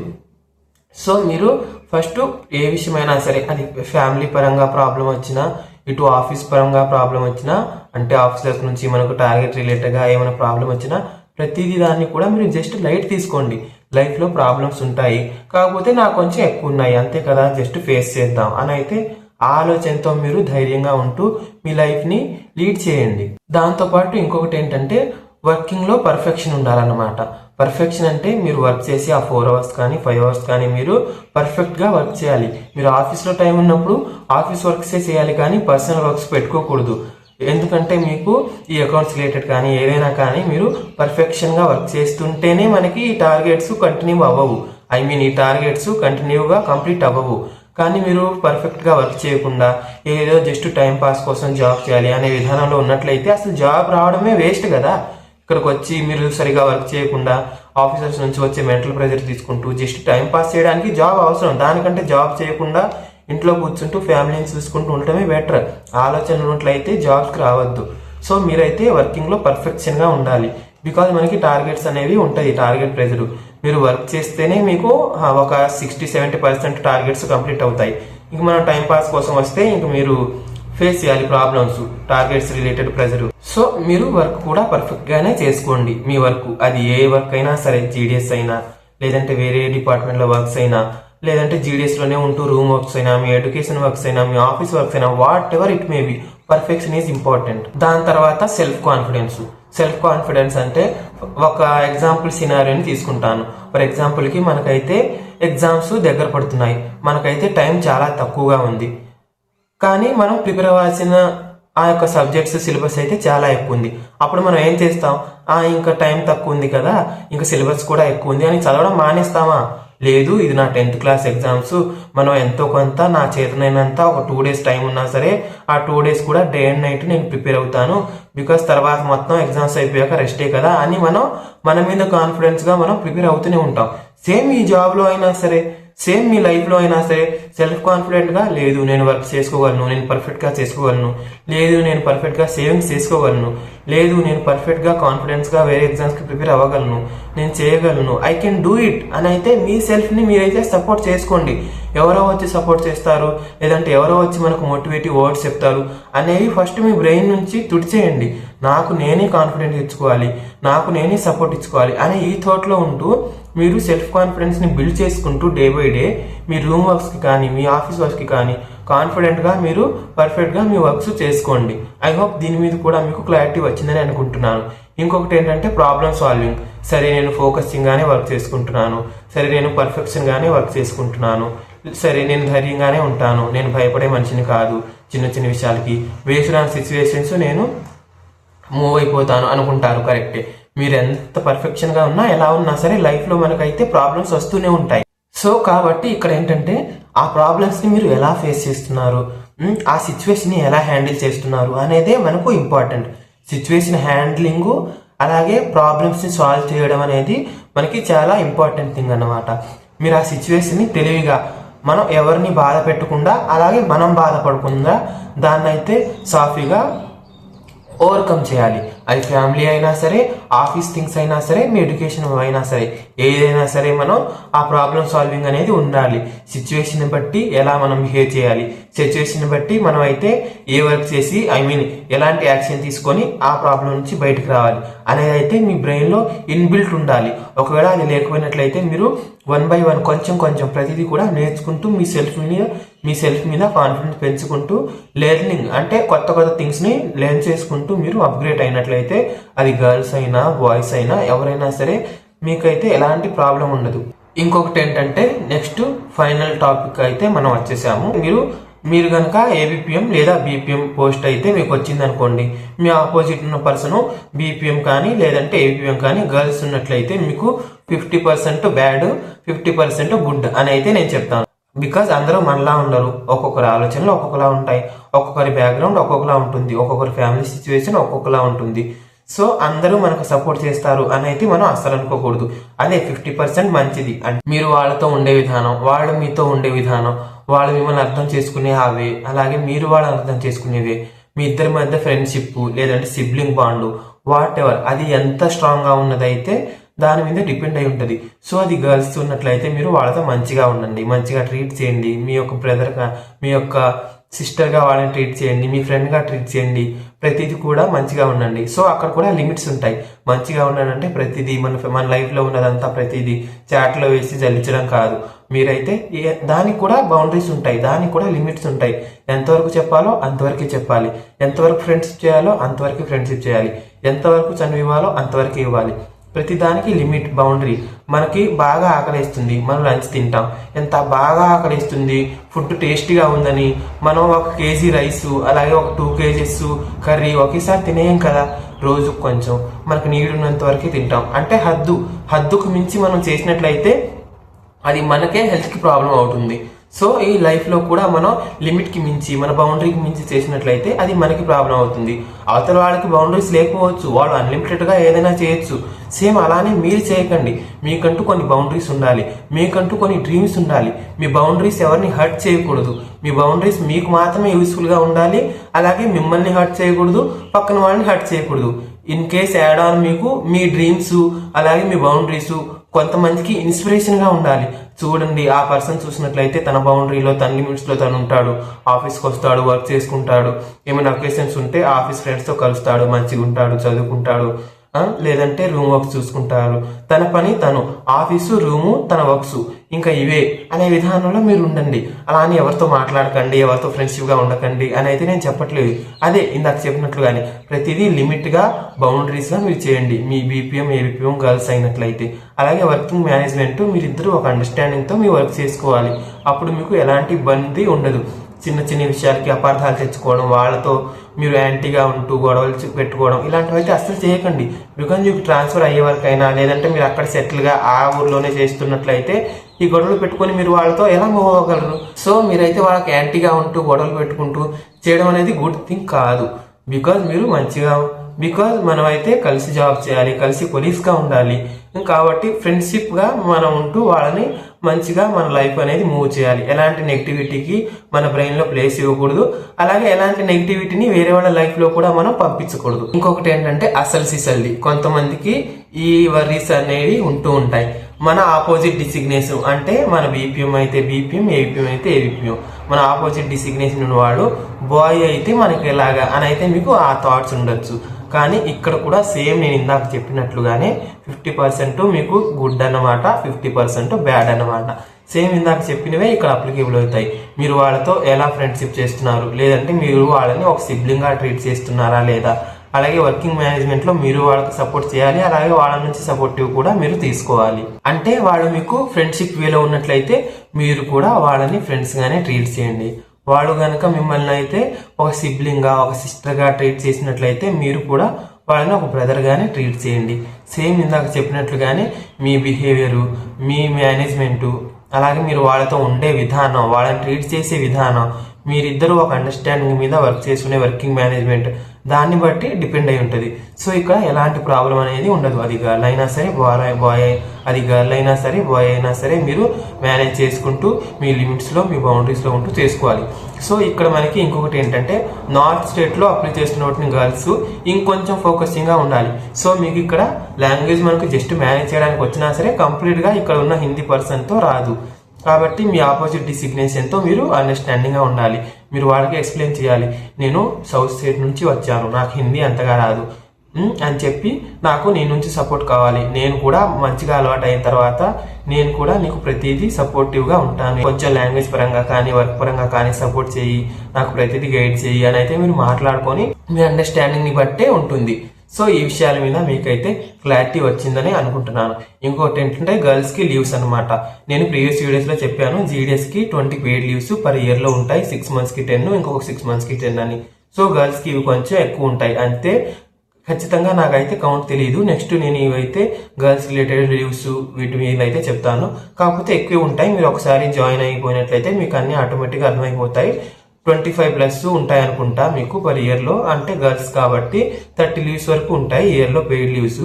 సో మీరు ఫస్ట్ ఏ విషయమైనా సరే, అది ఫ్యామిలీ పరంగా ప్రాబ్లం వచ్చినా, ఇటు ఆఫీస్ పరంగా ప్రాబ్లం వచ్చినా, అంటే ఆఫీసర్స్ నుంచి మనకు టార్గెట్ రిలేటెడ్గా ఏమైనా ప్రాబ్లం వచ్చినా ప్రతిదీ దాన్ని కూడా మీరు జస్ట్ లైట్ తీసుకోండి. లైఫ్లో ప్రాబ్లమ్స్ ఉంటాయి, కాకపోతే నాకు కొంచెం ఎక్కువ ఉన్నాయి అంతే కదా, జస్ట్ ఫేస్ చేద్దాం అని అయితే ఆలోచనతో మీరు ధైర్యంగా ఉంటూ మీ లైఫ్ని లీడ్ చేయండి. దాంతోపాటు ఇంకొకటి ఏంటంటే, వర్కింగ్లో పర్ఫెక్షన్ ఉండాలన్నమాట. పర్ఫెక్షన్ అంటే మీరు వర్క్ చేసి ఆ 4 అవర్స్ కానీ 5 అవర్స్ కానీ మీరు పర్ఫెక్ట్గా వర్క్ చేయాలి. మీరు ఆఫీస్లో టైం ఉన్నప్పుడు ఆఫీస్ వర్క్సే చేయాలి, కానీ పర్సనల్ వర్క్స్ పెట్టుకోకూడదు. ఎందుకంటే మీకు ఈ అకౌంట్స్ రిలేటెడ్ కానీ ఏదైనా కానీ మీరు పర్ఫెక్షన్గా వర్క్ చేస్తుంటేనే మనకి ఈ టార్గెట్స్ కంటిన్యూ అవ్వవు. ఈ టార్గెట్స్ కంటిన్యూగా కంప్లీట్ అవ్వవు. కానీ మీరు పర్ఫెక్ట్గా వర్క్ చేయకుండా ఏదో జస్ట్ టైం పాస్ కోసం జాబ్ చేయాలి అనే విధానంలో ఉన్నట్లయితే అసలు జాబ్ రావడమే వేస్ట్ కదా. ఇక్కడికి వచ్చి మీరు సరిగా వర్క్ చేయకుండా ఆఫీసర్స్ నుంచి వచ్చే మెంటల్ ప్రెజర్ తీసుకుంటూ జస్ట్ టైం పాస్ చేయడానికి జాబ్ అవసరం. దానికంటే జాబ్ చేయకుండా ఇంట్లో కూర్చుంటూ ఫ్యామిలీని చూసుకుంటూ ఉండటమే బెటర్. ఆలోచన ఉన్నట్లయితే జాబ్స్కి రావద్దు. సో మీరైతే వర్కింగ్లో పర్ఫెక్షన్గా ఉండాలి. బికాజ్ మనకి టార్గెట్స్ అనేవి ఉంటాయి, టార్గెట్ ప్రెజర్. మీరు వర్క్ చేస్తేనే మీకు ఒక 60-70% టార్గెట్స్ కంప్లీట్ అవుతాయి. ఇంక మనం టైం పాస్ కోసం వస్తే ఇంక మీరు ఫేస్ చేయాలి problems, targets related pressure. So మీరు వర్క్ కూడా పర్ఫెక్ట్గానే చేసుకోండి. మీ వర్క్ అది ఏ వర్క్ అయినా సరే, జీడిఎస్ అయినా, లేదంటే వేరే డిపార్ట్మెంట్లో వర్క్స్ అయినా, లేదంటే జీడిఎస్లోనే ఉంటూ రూమ్ వర్క్స్ అయినా, మీ ఎడ్యుకేషన్ వర్క్స్ అయినా, మీ ఆఫీస్ వర్క్స్ అయినా, what ever it may be, perfection is important. దాని తర్వాత సెల్ఫ్ కాన్ఫిడెన్స్ అంటే ఒక ఎగ్జాంపుల్ సినారియోని తీసుకుంటాను. ఫర్ ఎగ్జాంపుల్కి మనకైతే ఎగ్జామ్స్ దగ్గర పడుతున్నాయి, మనకైతే టైం చాలా తక్కువగా ఉంది, కానీ మనం ప్రిపేర్ అవ్వాల్సిన ఆ యొక్క సబ్జెక్ట్స్ సిలబస్ అయితే చాలా ఎక్కువ ఉంది. అప్పుడు మనం ఏం చేస్తాం, ఇంకా టైం తక్కువ ఉంది కదా, ఇంకా సిలబస్ కూడా ఎక్కువ ఉంది అని చదవడం మానేస్తామా? లేదు, ఇది నా 10th క్లాస్ ఎగ్జామ్స్, మనం ఎంతో కొంత నా చేతనైనంత ఒక 2 days టైం ఉన్నా సరే ఆ 2 days కూడా డే అండ్ నైట్ నేను ప్రిపేర్ అవుతాను, బికాస్ తర్వాత మొత్తం ఎగ్జామ్స్ అయిపోయాక రెస్టే కదా అని మన మీద కాన్ఫిడెన్స్గా మనం ప్రిపేర్ అవుతూనే ఉంటాం. సేమ్ ఈ జాబ్లో అయినా సరే, సేమ్ మీ లైఫ్లో అయినా సరే సెల్ఫ్ కాన్ఫిడెంట్గా, లేదు నేను వర్క్ చేసుకోగలను, నేను పర్ఫెక్ట్గా చేసుకోగలను, లేదు నేను పర్ఫెక్ట్గా సేవింగ్స్ చేసుకోగలను, లేదు నేను పర్ఫెక్ట్గా కాన్ఫిడెన్స్గా వేరే ఎగ్జామ్స్కి ప్రిపేర్ అవ్వగలను, నేను చేయగలను, ఐ కెన్ డూ ఇట్ అని అయితే మీ సెల్ఫ్ని మీరైతే సపోర్ట్ చేసుకోండి. ఎవరో వచ్చి సపోర్ట్ చేస్తారు, లేదంటే ఎవరో వచ్చి మనకు మోటివేటివ్ వర్డ్స్ చెప్తారు అనేవి ఫస్ట్ మీ బ్రెయిన్ నుంచి తుడిచేయండి. నాకు నేనే కాన్ఫిడెన్స్ ఇచ్చుకోవాలి, నాకు నేనే సపోర్ట్ ఇచ్చుకోవాలి అనే ఈ థాట్లో ఉంటూ మీరు సెల్ఫ్ కాన్ఫిడెన్స్ని బిల్డ్ చేసుకుంటూ డే బై డే మీ రూమ్ వర్క్స్కి కానీ మీ ఆఫీస్ వర్క్స్కి కానీ కాన్ఫిడెంట్గా మీరు పర్ఫెక్ట్గా మీ వర్క్స్ చేసుకోండి. ఐ హోప్ దీని మీద కూడా మీకు క్లారిటీ వచ్చిందని అనుకుంటున్నాను. ఇంకొకటి ఏంటంటే ప్రాబ్లమ్ సాల్వింగ్. సరే నేను ఫోకసింగ్గానే వర్క్ చేసుకుంటున్నాను, సరే నేను పర్ఫెక్షన్గానే వర్క్ చేసుకుంటున్నాను, సరే నేను ధైర్యంగానే ఉంటాను, నేను భయపడే మనిషిని కాదు, చిన్న చిన్న విషయాలకి బేస్డ్ ఆన్ సిచ్యువేషన్స్ నేను మూవ్ అయిపోతాను అనుకుంటారు. కరెక్టే. మీరు ఎంత పర్ఫెక్షన్గా ఉన్నా ఎలా ఉన్నా సరే లైఫ్లో మనకైతే ప్రాబ్లమ్స్ వస్తూనే ఉంటాయి. సో కాబట్టి ఇక్కడ ఏంటంటే ఆ ప్రాబ్లమ్స్ని మీరు ఎలా ఫేస్ చేస్తున్నారు, ఆ సిచ్యువేషన్ని ఎలా హ్యాండిల్ చేస్తున్నారు అనేదే మనకు ఇంపార్టెంట్. సిచ్యువేషన్ హ్యాండ్లింగు అలాగే ప్రాబ్లమ్స్ని సాల్వ్ చేయడం అనేది మనకి చాలా ఇంపార్టెంట్ థింగ్ అన్నమాట. మీరు ఆ సిచ్యువేషన్ని తెలివిగా మనం ఎవరిని బాధ పెట్టకుండా అలాగే మనం బాధపడకుండా దాన్ని అయితే సాఫీగా ఓవర్కమ్ చేయాలి. అది ఫ్యామిలీ అయినా సరే, ఆఫీస్ థింగ్స్ అయినా సరే, మీ ఎడ్యుకేషన్ అయినా సరే, ఏదైనా సరే మనం ఆ ప్రాబ్లమ్ సాల్వింగ్ అనేది ఉండాలి. సిచ్యువేషన్ బట్టి ఎలా మనం బిహేవ్ చేయాలి, సిచ్యువేషన్ బట్టి మనం అయితే ఏ వర్క్ చేసి ఎలాంటి యాక్షన్ తీసుకొని ఆ ప్రాబ్లం నుంచి బయటకు రావాలి అనేది అయితే మీ బ్రెయిన్లో ఇన్బిల్ట్ ఉండాలి. ఒకవేళ అది లేకపోయినట్లయితే మీరు 1 by 1 కొంచెం కొంచెం ప్రతిదీ కూడా నేర్చుకుంటూ మీ సెల్ఫ్ మీద కాన్ఫిడెన్స్ పెంచుకుంటూ లెర్నింగ్ అంటే కొత్త కొత్త థింగ్స్ని లెర్న్ చేసుకుంటూ మీరు అప్గ్రేడ్ అయినట్లయితే అది గర్ల్స్ అయినా బాయ్స్ అయినా ఎవరైనా సరే మీకైతే ఎలాంటి ప్రాబ్లం ఉండదు. ఇంకొకటి ఏంటంటే నెక్స్ట్ ఫైనల్ టాపిక్ అయితే మనం వచ్చేసాము. మీరు కనుక ఏబిపిఎం లేదా బీపీఎం పోస్ట్ అయితే మీకు వచ్చింది అనుకోండి, మీ ఆపోజిట్ ఉన్న పర్సన్ బీపీఎం కానీ లేదంటే ఏబిపిఎం కానీ గర్ల్స్ ఉన్నట్లయితే మీకు 50% బ్యాడ్ 50% గుడ్ అని అయితే నేను చెప్తాను. బికాజ్ అందరూ మనలా ఉండరు, ఒక్కొక్కరి ఆలోచనలు ఒక్కొక్కలా ఉంటాయి, ఒక్కొక్కరి బ్యాక్గ్రౌండ్ ఒక్కొక్కలా ఉంటుంది, ఒక్కొక్కరి ఫ్యామిలీ సిచ్యువేషన్ ఒక్కొక్కలా ఉంటుంది. సో అందరూ మనకు సపోర్ట్ చేస్తారు అని అయితే మనం అస్సలు అనుకోకూడదు. అదే 50% మంచిది. అంటే మీరు వాళ్ళతో ఉండే విధానం, వాళ్ళు మీతో ఉండే విధానం, వాళ్ళు మిమ్మల్ని అర్థం చేసుకునే అవే, అలాగే మీరు వాళ్ళని అర్థం చేసుకునేవే, మీ ఇద్దరి మధ్య ఫ్రెండ్షిప్ లేదంటే సిబ్లింగ్ బాండ్ వాట్ ఎవర్ అది ఎంత స్ట్రాంగ్గా ఉన్నదైతే దాని మీద డిపెండ్ అయి ఉంటుంది. సో అది గర్ల్స్ ఉన్నట్లయితే మీరు వాళ్ళతో మంచిగా ఉండండి, మంచిగా ట్రీట్ చేయండి. మీ యొక్క బ్రదర్గా, మీ యొక్క సిస్టర్గా వాళ్ళని ట్రీట్ చేయండి, మీ ఫ్రెండ్గా ట్రీట్ చేయండి. ప్రతిదీ కూడా మంచిగా ఉండండి. సో అక్కడ కూడా లిమిట్స్ ఉంటాయి. మంచిగా ఉండాలంటే ప్రతిదీ మన లైఫ్లో ఉన్నదంతా ప్రతిదీ చాట్లో వేసి జల్లించడం కాదు. మీరైతే దానికి కూడా బౌండరీస్ ఉంటాయి, దానికి కూడా లిమిట్స్ ఉంటాయి. ఎంతవరకు చెప్పాలో అంతవరకే చెప్పాలి, ఎంతవరకు ఫ్రెండ్షిప్ చేయాలో అంతవరకు ఫ్రెండ్షిప్ చేయాలి, ఎంతవరకు చనువు ఇవ్వాలో అంతవరకు ఇవ్వాలి. ప్రతి దానికి లిమిట్, బౌండరీ. మనకి బాగా ఆకలిస్తుంది, మనం లంచ్ తింటాం. ఎంత బాగా ఆకలిస్తుంది, ఫుడ్ టేస్టీగా ఉందని మనం 1 kg రైస్ అలాగే 2 kgs కర్రీ ఒకేసారి తినేయం కదా. రోజు కొంచెం మనకు నీడు ఉన్నంత వరకు తింటాం. అంటే హద్దుకు మించి మనం చేసినట్లయితే అది మనకే హెల్త్కి ప్రాబ్లం అవుతుంది. సో ఈ లైఫ్లో కూడా మనం లిమిట్కి మించి మన బౌండరీకి మించి చేసినట్లయితే అది మనకి ప్రాబ్లం అవుతుంది. అవతల వాళ్ళకి బౌండరీస్ లేకపోవచ్చు, వాళ్ళు అన్లిమిటెడ్గా ఏదైనా చేయొచ్చు. సేమ్ అలానే మీరు చేయకండి. మీకంటూ కొన్ని బౌండరీస్ ఉండాలి, మీకంటూ కొన్ని డ్రీమ్స్ ఉండాలి. మీ బౌండరీస్ ఎవరిని హర్ట్ చేయకూడదు, మీ బౌండరీస్ మీకు మాత్రమే యూస్ఫుల్గా ఉండాలి. అలాగే మిమ్మల్ని హర్ట్ చేయకూడదు, పక్కన వాళ్ళని హర్ట్ చేయకూడదు. ఇన్ కేస్ యాడ్ ఆన్ మీకు మీ డ్రీమ్స్ అలాగే మీ బౌండరీస్ కొంతమందికి ఇన్స్పిరేషన్గా ఉండాలి. చూడండి, ఆ పర్సన్ చూసినట్లయితే తన బౌండరీలో, తన లిమిట్స్లో తను ఉంటాడు, ఆఫీస్కి వస్తాడు, వర్క్ చేసుకుంటాడు, ఏమైనా అకేషన్స్ ఉంటే ఆఫీస్ ఫ్రెండ్స్తో కలుస్తాడు, మంచిగా ఉంటాడు, చదువుకుంటాడు, లేదంటే రూమ్ వర్క్స్ చూసుకుంటారు. తన పని తను, ఆఫీసు, రూము, తన వర్క్స్ ఇంకా ఇవే అనే విధానంలో మీరు ఉండండి. అలా అని ఎవరితో మాట్లాడకండి, ఎవరితో ఫ్రెండ్షిప్గా ఉండకండి అని అయితే నేను చెప్పట్లేదు. అదే ఇందాక చెప్పినట్లుగానే ప్రతిదీ లిమిట్గా, బౌండరీస్గా మీరు చేయండి. మీ బీపీఎం ఏబిపిఎం గర్ల్స్ అయినట్లయితే. అలాగే వర్కింగ్ మేనేజ్మెంట్ మీరిద్దరూ ఒక అండర్స్టాండింగ్తో మీ వర్క్ చేసుకోవాలి. అప్పుడు మీకు ఎలాంటి ఇబ్బంది ఉండదు. చిన్న చిన్న విషయాలకి అపార్థాలు తెచ్చుకోవడం, వాళ్ళతో మీరు యాంటీగా ఉంటూ గొడవలు పెట్టుకోవడం ఇలాంటివి అయితే అస్సలు చేయకండి. బికాజ్ మీకు ట్రాన్స్ఫర్ అయ్యే వరకైనా లేదంటే మీరు అక్కడ సెటిల్గా ఆ ఊర్లోనే చేస్తున్నట్లయితే ఈ గొడవలు పెట్టుకొని మీరు వాళ్ళతో ఎలా మూవ్ అవ్వగలరు? సో మీరైతే వాళ్ళకి యాంటీగా ఉంటూ గొడవలు పెట్టుకుంటూ చేయడం అనేది గుడ్ థింగ్ కాదు. బికాజ్ మనమైతే కలిసి జాబ్ చేయాలి, కలిసి కొలీగ్స్గా ఉండాలి. కాబట్టి ఫ్రెండ్షిప్గా మనం ఉంటూ వాళ్ళని మంచిగా మన లైఫ్ అనేది మూవ్ చేయాలి. ఎలాంటి నెగిటివిటీకి మన బ్రెయిన్లో ప్లేస్ ఇవ్వకూడదు. అలాగే ఎలాంటి నెగిటివిటీని వేరే వాళ్ళ లైఫ్లో కూడా మనం పంపించకూడదు. ఇంకొకటి ఏంటంటే అసలు కొంతమందికి ఈ వర్రీస్ అనేవి ఉంటూ ఉంటాయి. మన ఆపోజిట్ డిసిగ్నేషన్ అంటే మన బీపీఎం అయితే బీపీఎం, ఏబిపిఎం అయితే ఏబిపిఎం, మన ఆపోజిట్ డిసిగ్నేషన్ ఉన్నవాడు బాయ్ అయితే మనకి ఎలాగా అని అయితే మీకు ఆ థాట్స్ ఉండొచ్చు. కానీ ఇక్కడ కూడా సేమ్ నేను ఇందాక చెప్పినట్లుగానే 50% మీకు గుడ్ అన్నమాట, 50% బ్యాడ్ అన్నమాట. సేమ్ ఇందాక చెప్పినవే ఇక్కడ అప్లికేబుల్ అవుతాయి. మీరు వాళ్ళతో ఎలా ఫ్రెండ్షిప్ చేస్తున్నారు, లేదంటే మీరు వాళ్ళని ఒక సిబ్లింగ్గా ట్రీట్ చేస్తున్నారా లేదా, అలాగే వర్కింగ్ మేనేజ్మెంట్ లో మీరు వాళ్ళకి సపోర్ట్ చేయాలి, అలాగే వాళ్ళ నుంచి సపోర్టివ్ కూడా మీరు తీసుకోవాలి. అంటే వాళ్ళు మీకు ఫ్రెండ్షిప్ వేలో ఉన్నట్లయితే మీరు కూడా వాళ్ళని ఫ్రెండ్స్ గానే ట్రీట్ చేయండి. వాళ్ళు కనుక మిమ్మల్ని అయితే ఒక సిబ్లింగ్ గా, ఒక సిస్టర్ గా ట్రీట్ చేసినట్లయితే మీరు కూడా వాళ్ళని ఒక బ్రదర్ గానే ట్రీట్ చేయండి. సేమ్ ఇందాక చెప్పినట్లుగానే మీ బిహేవియర్, మీ మేనేజ్మెంట్, అలాగే మీరు వాళ్ళతో ఉండే విధానం, వాళ్ళని ట్రీట్ చేసే విధానం, మీరిద్దరూ ఒక అండర్స్టాండింగ్ మీద వర్క్ చేసుకునే వర్కింగ్ మేనేజ్మెంట్, దాన్ని బట్టి డిపెండ్ అయి ఉంటుంది. సో ఇక్కడ ఎలాంటి ప్రాబ్లం అనేది ఉండదు. అది గర్ల్ అయినా సరే, బాయ్ అది గర్ల్ అయినా సరే, బాయ్ అయినా సరే మీరు మేనేజ్ చేసుకుంటూ మీ లిమిట్స్లో, మీ బౌండరీస్లో ఉంటూ చేసుకోవాలి. సో ఇక్కడ మనకి ఇంకొకటి ఏంటంటే, నార్త్ స్టేట్లో అప్లై చేస్తున్న గర్ల్స్ ఇంకొంచెం ఫోకసింగ్గా ఉండాలి. సో మీకు ఇక్కడ లాంగ్వేజ్ మనకు జస్ట్ మేనేజ్ చేయడానికి వచ్చినా సరే కంప్లీట్గా ఇక్కడ ఉన్న హిందీ పర్సన్తో రాదు. కాబట్టి మీ ఆపోజిట్ డిసిగ్నేషన్తో మీరు అండర్స్టాండింగ్గా ఉండాలి. మీరు వాళ్ళకి ఎక్స్ప్లెయిన్ చేయాలి, నేను సౌత్ స్టేట్ నుంచి వచ్చాను, నాకు హిందీ అంతగా రాదు అని చెప్పి నాకు నీ నుంచి సపోర్ట్ కావాలి, నేను కూడా మంచిగా అలవాటు అయిన తర్వాత నేను కూడా నీకు ప్రతిదీ సపోర్టివ్గా ఉంటాను, కొంచెం లాంగ్వేజ్ పరంగా కానీ వర్క్ పరంగా కానీ సపోర్ట్ చేయి, నాకు ప్రతిదీ గైడ్ చేయి అని అయితే మీరు మాట్లాడుకొని మీ అండర్స్టాండింగ్ని బట్టే ఉంటుంది. సో ఈ విషయాల మీద మీకైతే క్లారిటీ వచ్చిందని అనుకుంటున్నాను. ఇంకోటి ఏంటంటే గర్ల్స్ కి లీవ్స్ అనమాట. నేను ప్రీవియస్ వీడియోస్ లో చెప్పాను, జీడిఎస్ కి 20 పెయిడ్ లీవ్స్ పర్ ఇయర్ లో ఉంటాయి. 6 months కి 10, ఇంకొక 6 months కి 10 అని. సో గర్ల్స్ కి ఇవి కొంచెం ఎక్కువ ఉంటాయి అంతే. ఖచ్చితంగా నాకైతే కౌంట్ తెలియదు. నెక్స్ట్ నేను ఇవైతే గర్ల్స్ రిలేటెడ్ లీవ్స్ వీటి మీద అయితే చెప్తాను. కాకపోతే ఎక్కువ ఉంటాయి. మీరు ఒకసారి జాయిన్ అయిపోయినట్లయితే మీకు అన్ని ఆటోమేటిక్గా అర్థమైపోతాయి. 25+ ఉంటాయి అనుకుంటా మీకు పర్ ఇయర్ లో. అంటే గర్ల్స్ కాబట్టి 30 లీవ్స్ వరకు ఉంటాయి ఇయర్ లో పెయిడ్ లీవ్స్.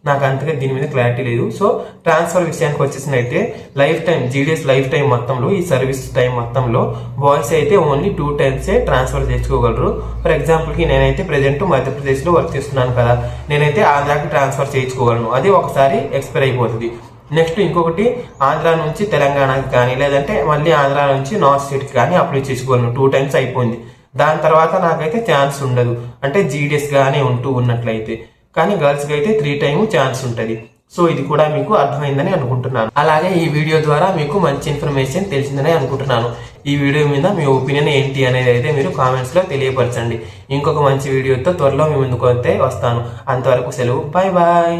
నాకు అంతగా దీని మీద క్లారిటీ లేదు. సో ట్రాన్స్ఫర్ విషయానికి వచ్చేసినైతే life time, GDS life time మొత్తంలో, ఈ సర్వీస్ టైం మొత్తంలో బాయ్స్ అయితే ఓన్లీ 2 times ట్రాన్స్ఫర్ చేసుకోగలరు. ఫర్ ఎగ్జాంపుల్ కి నేనైతే ప్రెజెంట్ మధ్యప్రదేశ్ లో వర్క్ చేస్తున్నాను కదా, నేనైతే ఆంధ్రాకి ట్రాన్స్ఫర్ చేయించుకోగలను. అది ఒకసారి ఎక్స్పైర్ అయిపోతుంది. నెక్స్ట్ ఇంకొకటి ఆంధ్ర నుంచి తెలంగాణకి కానీ, లేదంటే మళ్ళీ ఆంధ్ర నుంచి నార్త్ స్టేట్కి కానీ అప్లై చేసుకోగలను. 2 times అయిపోయింది. దాని తర్వాత నాకైతే ఛాన్స్ ఉండదు, అంటే జీడిఎస్ గానే ఉన్నట్లయితే. కానీ గర్ల్స్కి అయితే 3 times ఛాన్స్ ఉంటుంది. సో ఇది కూడా మీకు అర్థమైందని అనుకుంటున్నాను. అలాగే ఈ వీడియో ద్వారా మీకు మంచి ఇన్ఫర్మేషన్ తెలిసిందని అనుకుంటున్నాను. ఈ వీడియో మీద మీ ఒపీనియన్ ఏంటి అనేది అయితే మీరు కామెంట్స్ లో తెలియపరచండి. ఇంకొక మంచి వీడియోతో త్వరలో మీ ముందుకు వస్తాను. అంతవరకు సెలవు, బాయ్ బాయ్.